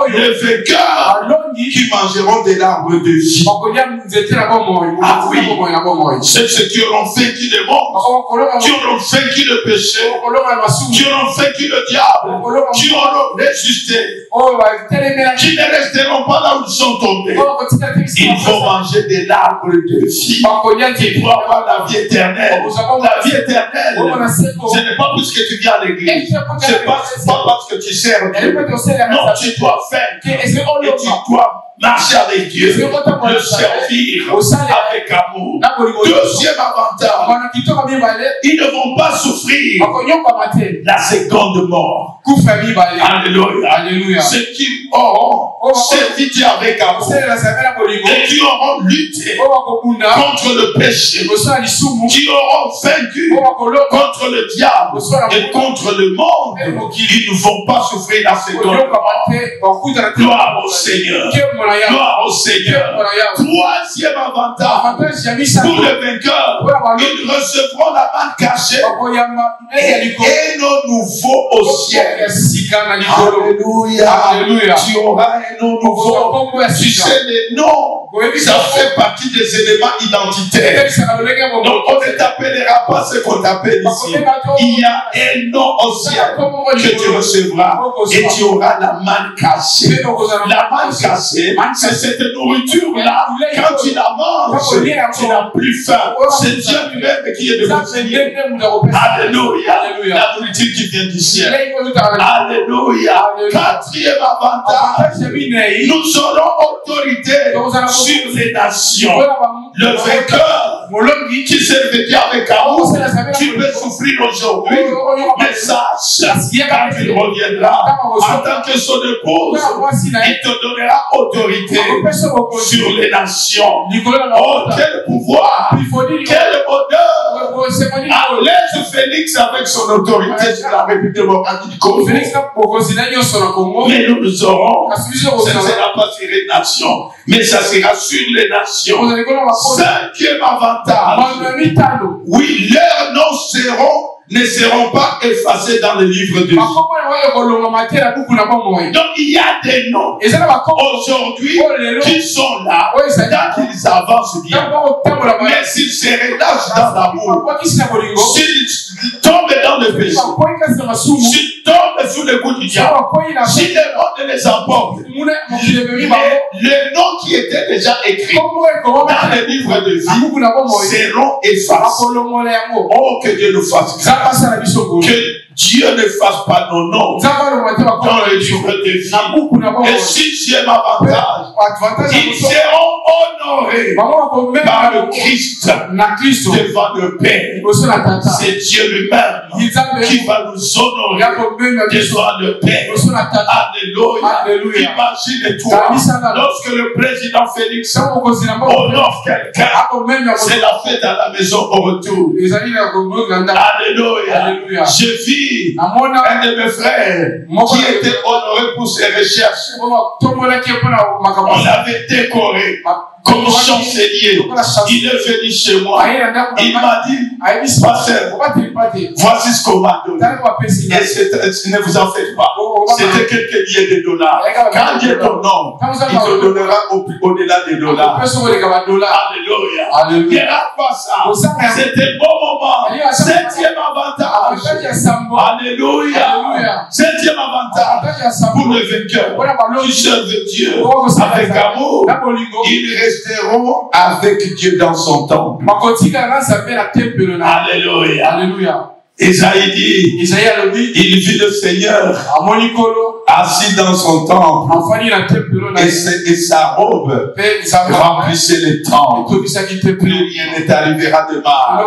les vainqueurs qui mangeront de l'arbre de vie. Ah oui, c'est ceux qui auront vaincu le monde, qui auront vaincu le péché, qui auront vaincu le diable, qui auront résisté, qui ne resteront pas là où ils sont tombés. Ils vont manger de l'arbre de vie. Ils vont avoir la vie éternelle. La vie éternelle, ce n'est pas parce que tu viens à l'église. Ce n'est pas parce que tu sers Dieu. Non, tu dois faire. Et tu dois marcher avec Dieu. Le servir avec amour. Deuxième avantage, ils ne vont pas souffrir la seconde mort. Alléluia. Ceux qui auront servi Dieu avec amour et qui auront lutté contre le péché, qui auront vaincu contre le diable et contre le monde, ils ne vont pas souffrir la seconde mort. Gloire au Seigneur. Gloire au Seigneur. Troisième avantage, pour les vainqueurs, ils recevront la main cachée et nos nouveaux au ciel. Alléluia. Alléluia. Tu auras un nom nouveau. Tu sais, les noms, ça fait partie des éléments identitaires. Donc, on ne t'appellera pas ce qu'on t'appelle ici. Il y a un nom au ciel que tu recevras et tu auras la manne cachée. La manne cachée, c'est cette nourriture-là. Quand tu la manges, tu n'as plus faim. C'est Dieu lui-même qui est devant toi. Alléluia. La nourriture qui vient du ciel. Alléluia. Quatrième avantage, nous aurons autorité sur les nations. Le vainqueur qui s'est Dieu avec amour, tu peux souffrir aujourd'hui, mais sache, quand il reviendra en tant que son épouse, il te donnera autorité sur les nations. Oh, quel pouvoir, quel bonheur! Laisse Félix avec son autorité sur la République démocratique du Congo. Mais nous aurons, ce ne sera pas sur les nations, mais ça sera sur les nations. Cinquième avantage, oui, leurs noms ne seront pas effacés dans le livre de vie. Donc il y a des noms aujourd'hui qui sont là, tant qu'ils avancent bien. Mais s'ils se relâchent dans l'amour, s'ils tombent dans le péché, s'ils tombent sous le coup du diable, si le monde les emporte, les noms qui étaient déjà écrits dans le livre de vie seront effacés. Oh, que Dieu nous fasse grâce. Que Dieu ne fasse pas nos noms dans le livre de vie. Et sixième avantage, ils seront honorés par le Christ devant le Père. C'est Dieu lui-même qui va nous honorer devant le Père. Alléluia. Imagine-toi, lorsque le président Félix honore quelqu'un, c'est la fête à la maison au retour. Alléluia. Je vis un de mes frères qui était honoré pour ses recherches. On l'avait décoré comme chancelier. Il est venu chez moi. Il m'a dit, pasteur, voici ce qu'on m'a donné. Et ne vous en faites pas. C'était quelques milliers de dollars. Quand Dieu t'honore, il te donnera au-delà des dollars. Alléluia. Regarde pas ça. C'était bon moment. Septième avantage. Alléluia. Septième avantage pour le vainqueur qui servent Dieu avec amour. Ils resteront avec Dieu dans son temple. Alléluia. Isaïe dit, il vit le Seigneur assis dans son temple et sa robe remplissait les temples. Plus rien n'est arrivera de mal.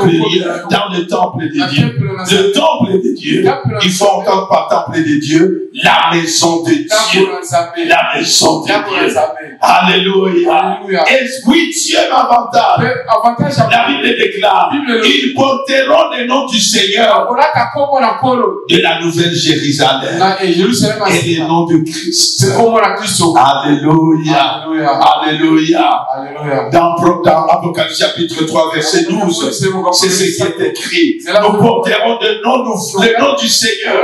Plus rien dans le temple de Dieu. Le temple de Dieu. Il faut entendre par temple de Dieu la maison de Dieu. La maison de Dieu. Alléluia. Et huitième avantage. La Bible déclare, ils porteront le nom du Seigneur de la nouvelle Jérusalem et le nom de Christ. Alléluia. Alléluia. Dans Apocalypse chapitre 3 verset 12, c'est ce qui est écrit. Nous porterons le nom du Seigneur,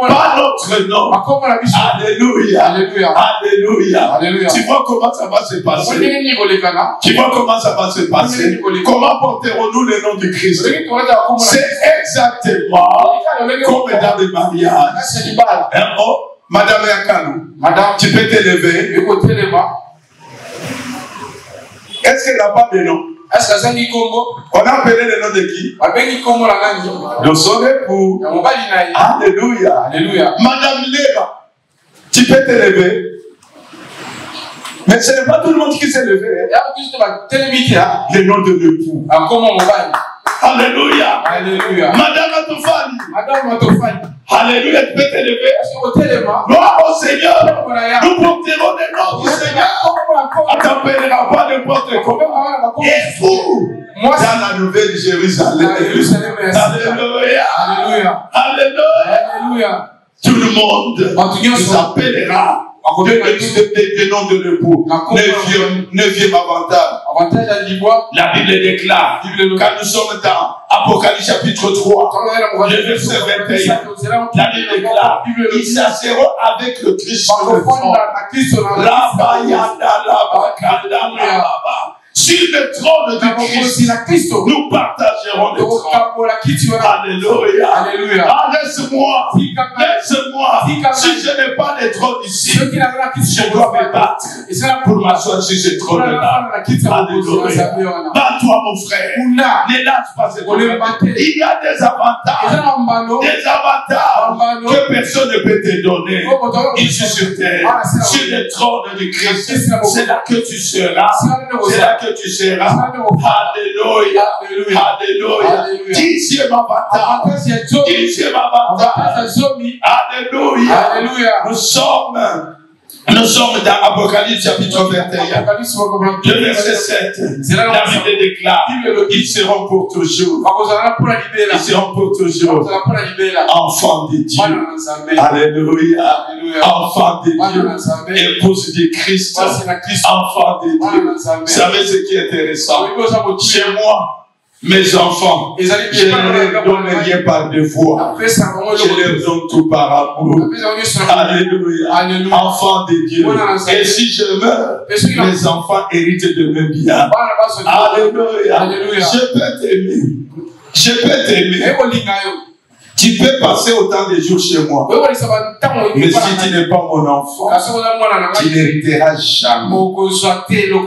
pas notre nom. Alléluia. Alléluia. Tu vois comment ça va se passer? Tu vois comment ça va se passer? Comment porterons-nous le nom de Christ? C'est exactement comme dans les mariages. Madame Yakalou, tu peux t'élever. Est-ce qu'elle n'a pas de nom? On a appelé le nom de qui? De son époux. Alléluia. Madame Léva, tu peux t'élever. Mais ce n'est pas tout le monde qui s'est levé. Le nom de l'époux. Alléluia. Madame Atofani. Alléluia, tu peux t'élever. Gloire au Seigneur. Nous porterons le nom du Seigneur. On ne t'appellera pas n'importe comment. Et vous, dans la nouvelle Jérusalem. Alléluia. Tout le monde nous appellera le nom de l'époux. Neuvième avantage. La Bible déclare, quand nous sommes dans Apocalypse chapitre 3, le verset 21, la Bible déclare, ils s'asseront avec le Christ sur le trône. Sur le trône de Christ, nous partagerons le trône. Alléluia. Laisse-moi. Si je n'ai pas le trône ici, je dois me battre pour m'asseoir sur ce trône-là. Alléluia. Bats-toi, mon frère. Ne lâche pas ce trône. Il y a des avantages. Que personne ne peut te donner. Ici sur terre. Sur le trône de Christ. C'est là que tu seras. C'est là que tu seras. Alléluia. Dixième avantage. Alléluia. Nous sommes dans Apocalypse chapitre 21. Le verset 7. La Bible déclare, ils seront pour toujours. Ils seront pour toujours. Enfants de Dieu. Alléluia. Enfants de Dieu. Épouse de Christ. Enfants de Dieu. Vous savez ce qui est intéressant? Chez moi, mes enfants, je ne leur donne rien par devoir. Je leur donne tout par amour. Alléluia. Enfants de Dieu. Et si je meurs, mes enfants héritent de mes biens. Alléluia. Je peux t'aimer. Je peux t'aimer. Tu peux passer autant de jours chez moi. Mais si tu n'es pas mon enfant, tu n'hériteras jamais.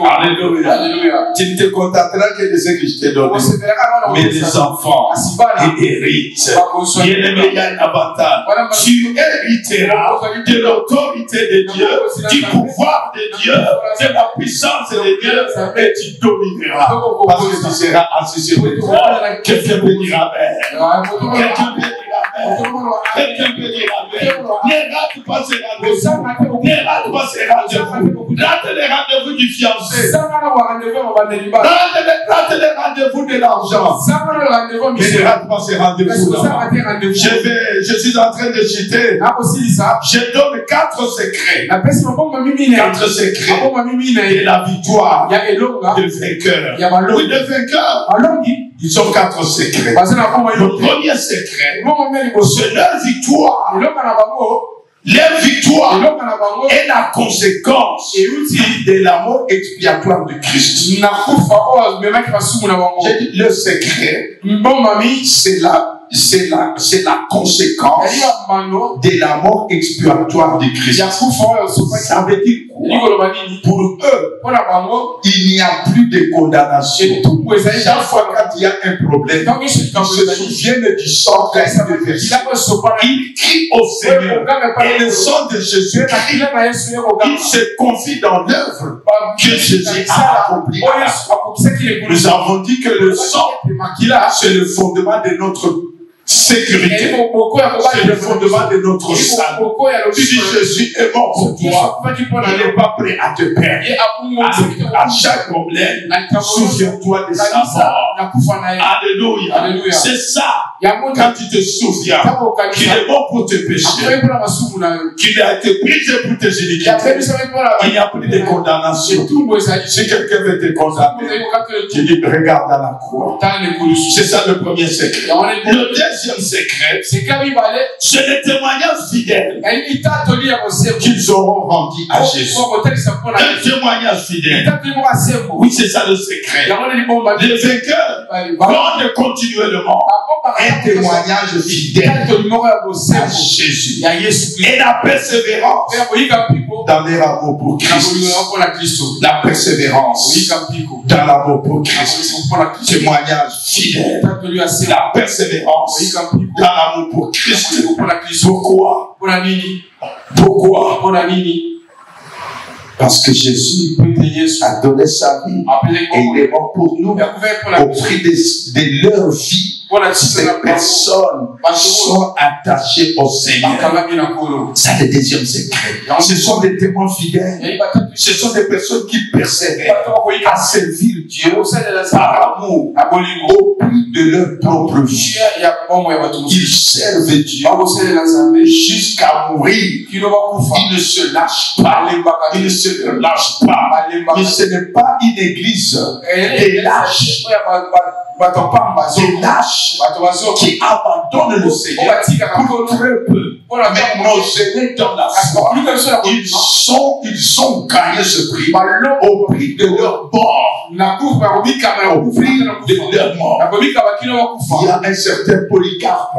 Alléluia. Tu ne te contenteras que de ce que je t'ai donné. Mais les enfants héritent. Bien-aimé, il y a un avantage. Tu hériteras de l'autorité de Dieu, du pouvoir de Dieu, de la puissance de Dieu, et tu domineras. Parce que tu seras assis sur le trône. Quelqu'un peut dire Amen. Quelqu'un peut dire Quelqu'un peut dire Amen. Ne rate pas ces rendez-vous. Ne rate pas ces rendez-vous. Rate les rendez-vous du fiancé. Rate les rendez-vous de l'argent. Mais ne rate pas ces rendez-vous. Je suis en train de citer. Je donne 4 secrets. 4 secrets de la victoire du vainqueur. Oui, le vainqueur. Ils ont 4 secrets. Le premier secret, c'est leur victoire. Leur victoire est la conséquence de l'amour expiatoire de Christ. J'ai dit, le secret, c'est la conséquence de la mort expiatoire de Christ. Ça veut dire quoi? Pour eux, il n'y a plus de condamnation. Chaque fois qu'il y a un problème, ils se souviennent du sang qui a été versé. Ils crient au Seigneur. Et le sang de Jésus-Christ, ils se confient dans l'œuvre que Jésus a accomplie. Nous avons dit que le sang, c'est le fondement de notre sécurité. C'est le fondement de notre salut. Si Jésus est mort pour toi, il n'est pas prêt à te perdre. À chaque problème, souviens-toi de sa mort. Alléluia. C'est ça. Quand tu te souviens qu'il est mort pour tes péchés, qu'il a été brisé pour tes iniquités, il n'y a plus de condamnation. Si quelqu'un veut te condamner, tu dis regarde à la croix. C'est ça le premier secret. Le deuxième secret, c'est le témoignage fidèle qu'ils auront rendu à Jésus. Un témoignage fidèle. Oui, c'est ça le secret. Les vainqueurs vont continuellement un témoignage fidèle à Jésus. Et la persévérance dans leur amour pour Christ. La persévérance dans l'amour pour Christ. Témoignage fidèle. La persévérance dans l'amour pour Christ. Pourquoi? Parce que Jésus a donné sa vie et il est mort pour nous au prix de leur vie. Ces personnes sont attachées au Seigneur. C'est le deuxième secret. Ce sont des témoins fidèles. Ce sont des personnes qui persévèrent à servir Dieu par amour au prix de leur propre vie. Ils servent Dieu jusqu'à mourir. Ils ne se lâchent pas. Ils ne se lâchent pas. Mais ce n'est pas une église des lâches. Des lâches qui abandonnent le Seigneur pour très peu. Mais nos aînés dans la foi, ils ont gagné ce prix au prix de leur mort. Au prix de leur mort. Il y a un certain Polycarpe.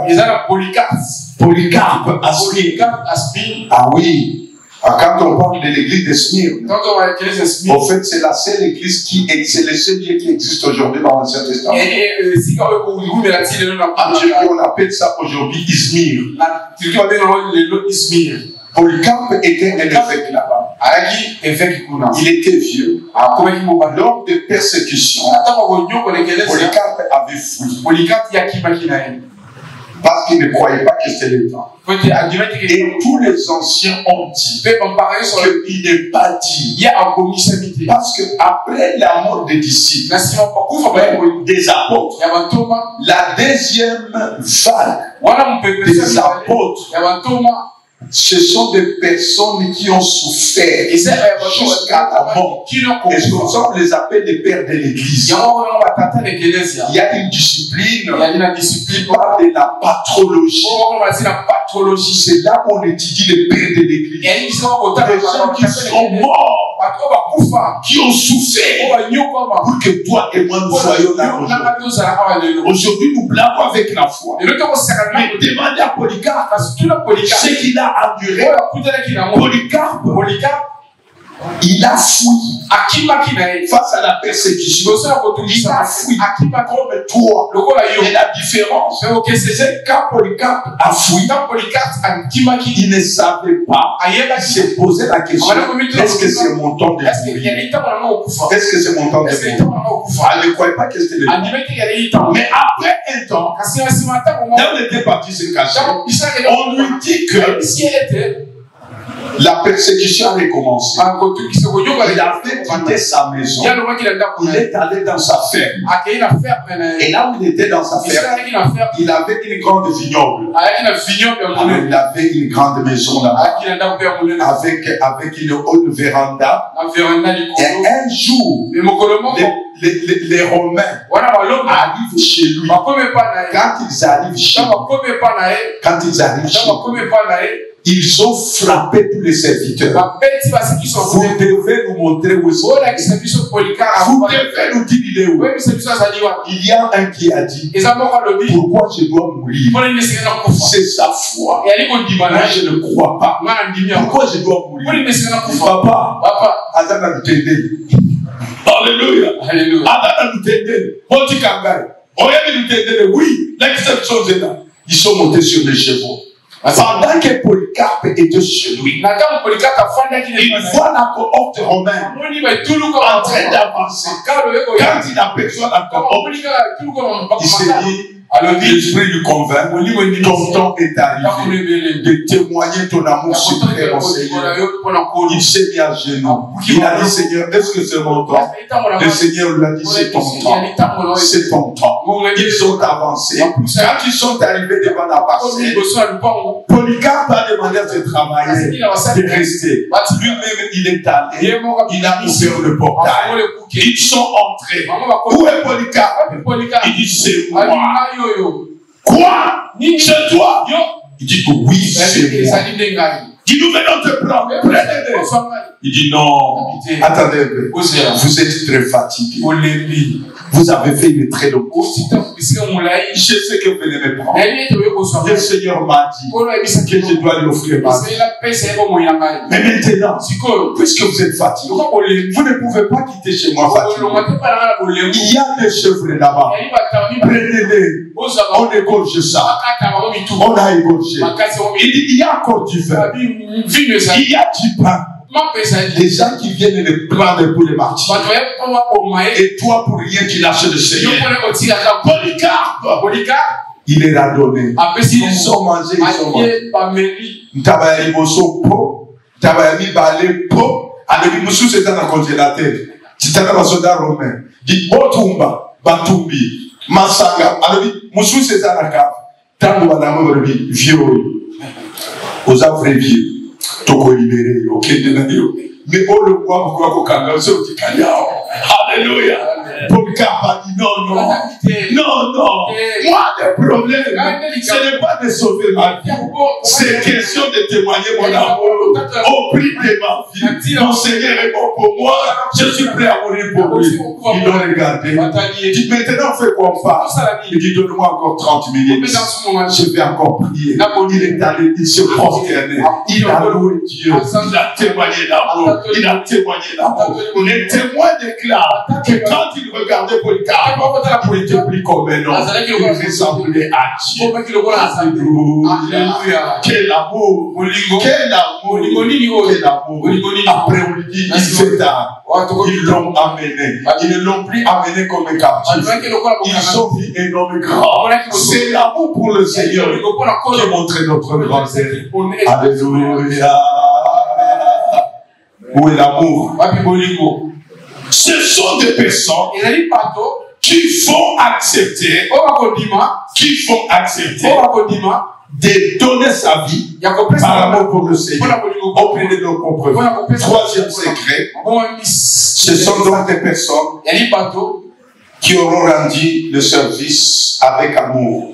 Polycarpe Aspine. Ah oui. Quand on parle de l'église de Smyrne, en fait, c'est la seule église c'est le seul lieu qui existe aujourd'hui dans l'Ancien Testament. On appelle ça aujourd'hui Izmir. Polycarpe était un évêque là-bas. Il était vieux. Lors des persécutions, Polycarpe avait fui. Parce qu'il ne croyait pas que c'était le temps. Et tous les anciens ont dit qu'il n'est pas dit. Parce qu'après la mort des disciples, des apôtres, la deuxième vague des apôtres, ce sont des personnes qui ont souffert jusqu'à la mort. Et on les appelle les pères de l'église. Il y a une discipline qui parle de la patrologie. C'est là où on étudie les pères de l'église. Des gens qui sont morts qui ont souffert pour que toi et moi nous soyons là aujourd'hui. Aujourd'hui, nous blaguons avec la foi. Mais demandez à Polycarpe ce qu'il a enduré. Polycarpe, il a fui face à la persécution. Il a fui comme toi. Et la différence, c'est quand Polycarpe a fui, il ne savait pas. Il s'est posé la question, est-ce que c'est mon temps de mourir? Est-ce que c'est mon temps de mourir? Elle ne croyait pas que c'était le temps. Mais après un temps, quand on était parti se cacher, on lui dit que la persécution a recommencé. Il a fait quitter sa maison. Il est allé dans sa ferme. Et là où il était dans sa ferme, il avait une grande vignoble. Alors, il avait une grande maison là-bas. Avec une haute véranda. Et un jour, les Romains arrivent chez lui. Quand ils arrivent chez lui, ils ont frappé tous les serviteurs. Vous devez nous montrer où est-ce qu'il est. Vous devez nous dire il est où. Il y a un qui a dit, pourquoi je dois mourir? C'est sa foi. Moi je ne crois pas. Pourquoi je dois mourir? Papa, Adana nous t'aider. Alléluia. Adana nous t'aider. Oui, l'exception est là. Ils sont montés sur les chevaux. Pendant que Polycarpe était chez lui, il voit la cohorte romaine en train d'avancer. Quand il aperçoit la cohorte, il s'est dit, l'esprit lui convainc, ton temps est arrivé de témoigner ton amour suprême au Seigneur. Il s'est mis à genoux. Il a dit, Seigneur, est-ce que c'est mon temps? Le Seigneur lui a dit, c'est ton temps. C'est ton temps. Ils ont avancé. Quand ils sont arrivés devant la parcelle, Polycarpe a demandé à se travailler, de rester. Lui-même, il est allé. Il a ouvert le portail. Ils sont entrés. Où est Polycarpe? Il dit, c'est moi. Quoi? C'est toi? Il dit que oui, c'est moi. Il dit, nous venons te prendre. Il dit non. Attendez, vous êtes très fatigué. Vous avez fait une très longue course. Je sais que vous venez me prendre. Le Seigneur m'a dit que je dois lui offrir ma vie. Mais maintenant, puisque vous êtes fatigué, vous ne pouvez pas quitter chez moi fatigué. Il y a des chevres là-bas. Prenez-les. On égorge ça. On a égorgé. Il dit, il y a encore du vin. Il y a du pain. Les gens qui viennent les prendre pour les martyrs. Et toi pour rien tu lâches le Seigneur. Polycarpe, il les a donnés. Ils ont mangé, ils ont mangé. Tabayami po, tabayami balé po. Avec Moussou c'est dans le congélateur. C'est un soldat romain. Dit Botumba, Batumbi, Masanga. Alors Moussou c'est dans la cave. Tango Badamo Rebi, vieux. Aux vrais vieux. Toko libéré, ok, mais on le voit pourquoi Kokanga se dit Kanyao. Alléluia. Polycarpe a dit non. Moi, le problème, ce n'est pas de sauver ma vie. C'est question de témoigner mon amour au prix de ma vie. Mon Seigneur est bon pour moi. Je suis prêt à mourir pour lui. Ils l'ont regardé. Il dit maintenant, on fait quoi on passe? Il dit donne-moi encore 30 minutes. Je vais encore prier. Il est allé, il se prosterné. Il a loué Dieu. Il a témoigné l'amour. Il a témoigné l'amour. Les témoins déclarent que quand il regardait Polycarpe, il était pris comme un homme. Il ressemblait à Dieu. Alléluia. Quel amour. Quel amour. Quel amour. Après, on lui dit, il fait tard. Ils l'ont amené. Ils ne l'ont plus amené comme un captif. Ils ont vu un homme grand. C'est l'amour pour le Seigneur qui montre notre grandeur. Alléluia. Où est l'amour? Ce sont des personnes qui vont accepter de donner sa vie par amour pour le Seigneur auprès de nos propres vies. Troisième secret, ce sont donc des personnes qui auront rendu le service avec amour.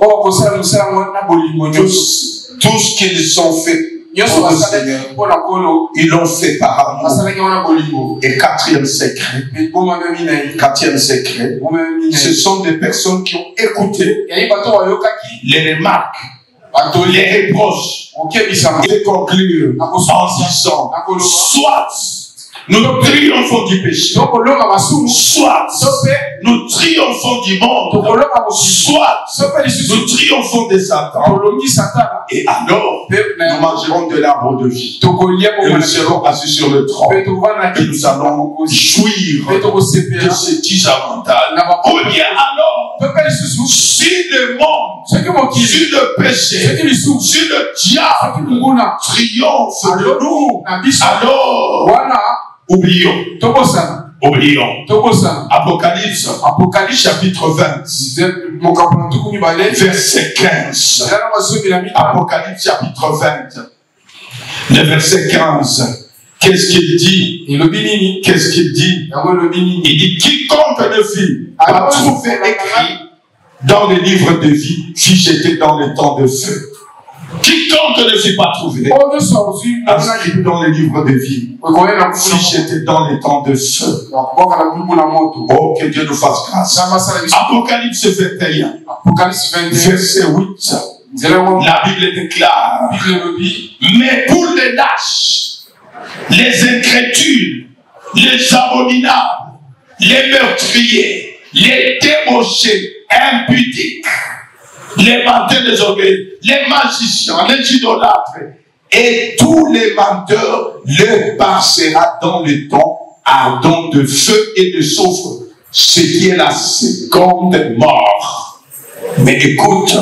Tout ce qu'ils ont fait pour le Seigneur. Ils l'ont fait par amour. Et quatrième secret, ce sont des personnes qui ont écouté les remarques, les reproches, et conclure en disant, soit nous triomphons du péché, soit nous triomphons du monde, soit nous triomphons de Satan, et alors nous mangerons de l'arbre de vie et nous serons assis sur le trône et nous allons jouir de ces 10 avantages. Ou bien alors, si le monde, si le péché, si le diable triomphe de nous, alors oublions. Apocalypse chapitre 20 verset 15. Apocalypse chapitre 20 le verset 15. Qu'est-ce qu'il dit? Qu'est-ce qu'il dit? Il dit, quiconque ne fut pas trouvé écrit dans les livres de vie fut jeté dans le temps de feu. Quiconque ne fut pas trouvé inscrit dans les livres de vie fut jeté dans les temps de feu. Oh, que Dieu nous fasse grâce. Apocalypse 21 verset 8. La Bible déclare, mais pour les lâches, les incrédules, les abominables, les meurtriers, les débauchés, impudiques, les menteurs désobéissants, les magiciens, les idolâtres, et tous les menteurs le passera dans le temps ardent de feu et de soufre, ce qui est la seconde mort. Mais écoute,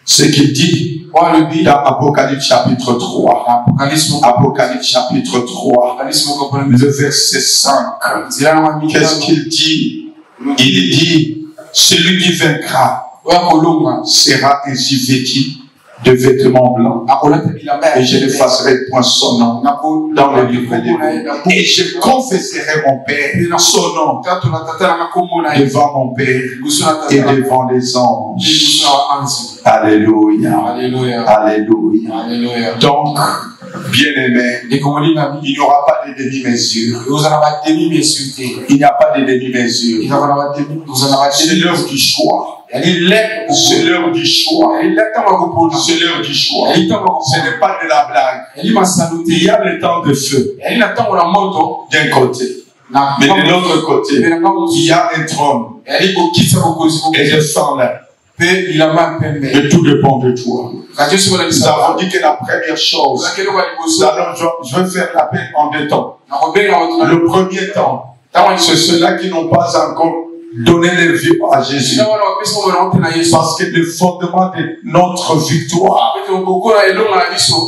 ce qu'il dit dans Apocalypse chapitre 3. Apocalypse chapitre 3, le verset 5. Qu'est-ce qu'il dit? Il dit, celui qui vaincra sera ainsi vêtu de vêtements blancs, et je l'effacerai point son nom dans le livre de vie, et je confesserai mon Père son nom devant mon Père et devant les anges. Alléluia, alléluia. Donc, bien-aimé, il n'y aura pas de demi-mesure. Il n'y a pas de demi-mesure. C'est l'heure du choix. C'est l'heure du choix. C'est l'heure du choix. Ce n'est pas de la blague. Il y a le temps de feu d'un côté. Mais de l'autre côté, il y a un trône. Et je sens là. Et tout dépend de toi. Nous avons dit que la première chose, je vais faire l'appel en 2 temps. Le premier temps, c'est ceux-là qui n'ont pas encore donné leur vie à Jésus. Parce que le fondement de notre victoire,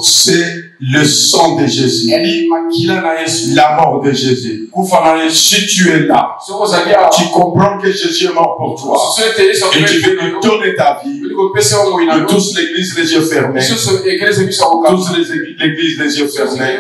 c'est le sang de Jésus, la mort de Jésus. Si tu es là, tu comprends que Jésus est mort pour toi et tu veux lui donner ta vie, tous l'église les yeux fermés, tous l'église les yeux fermés.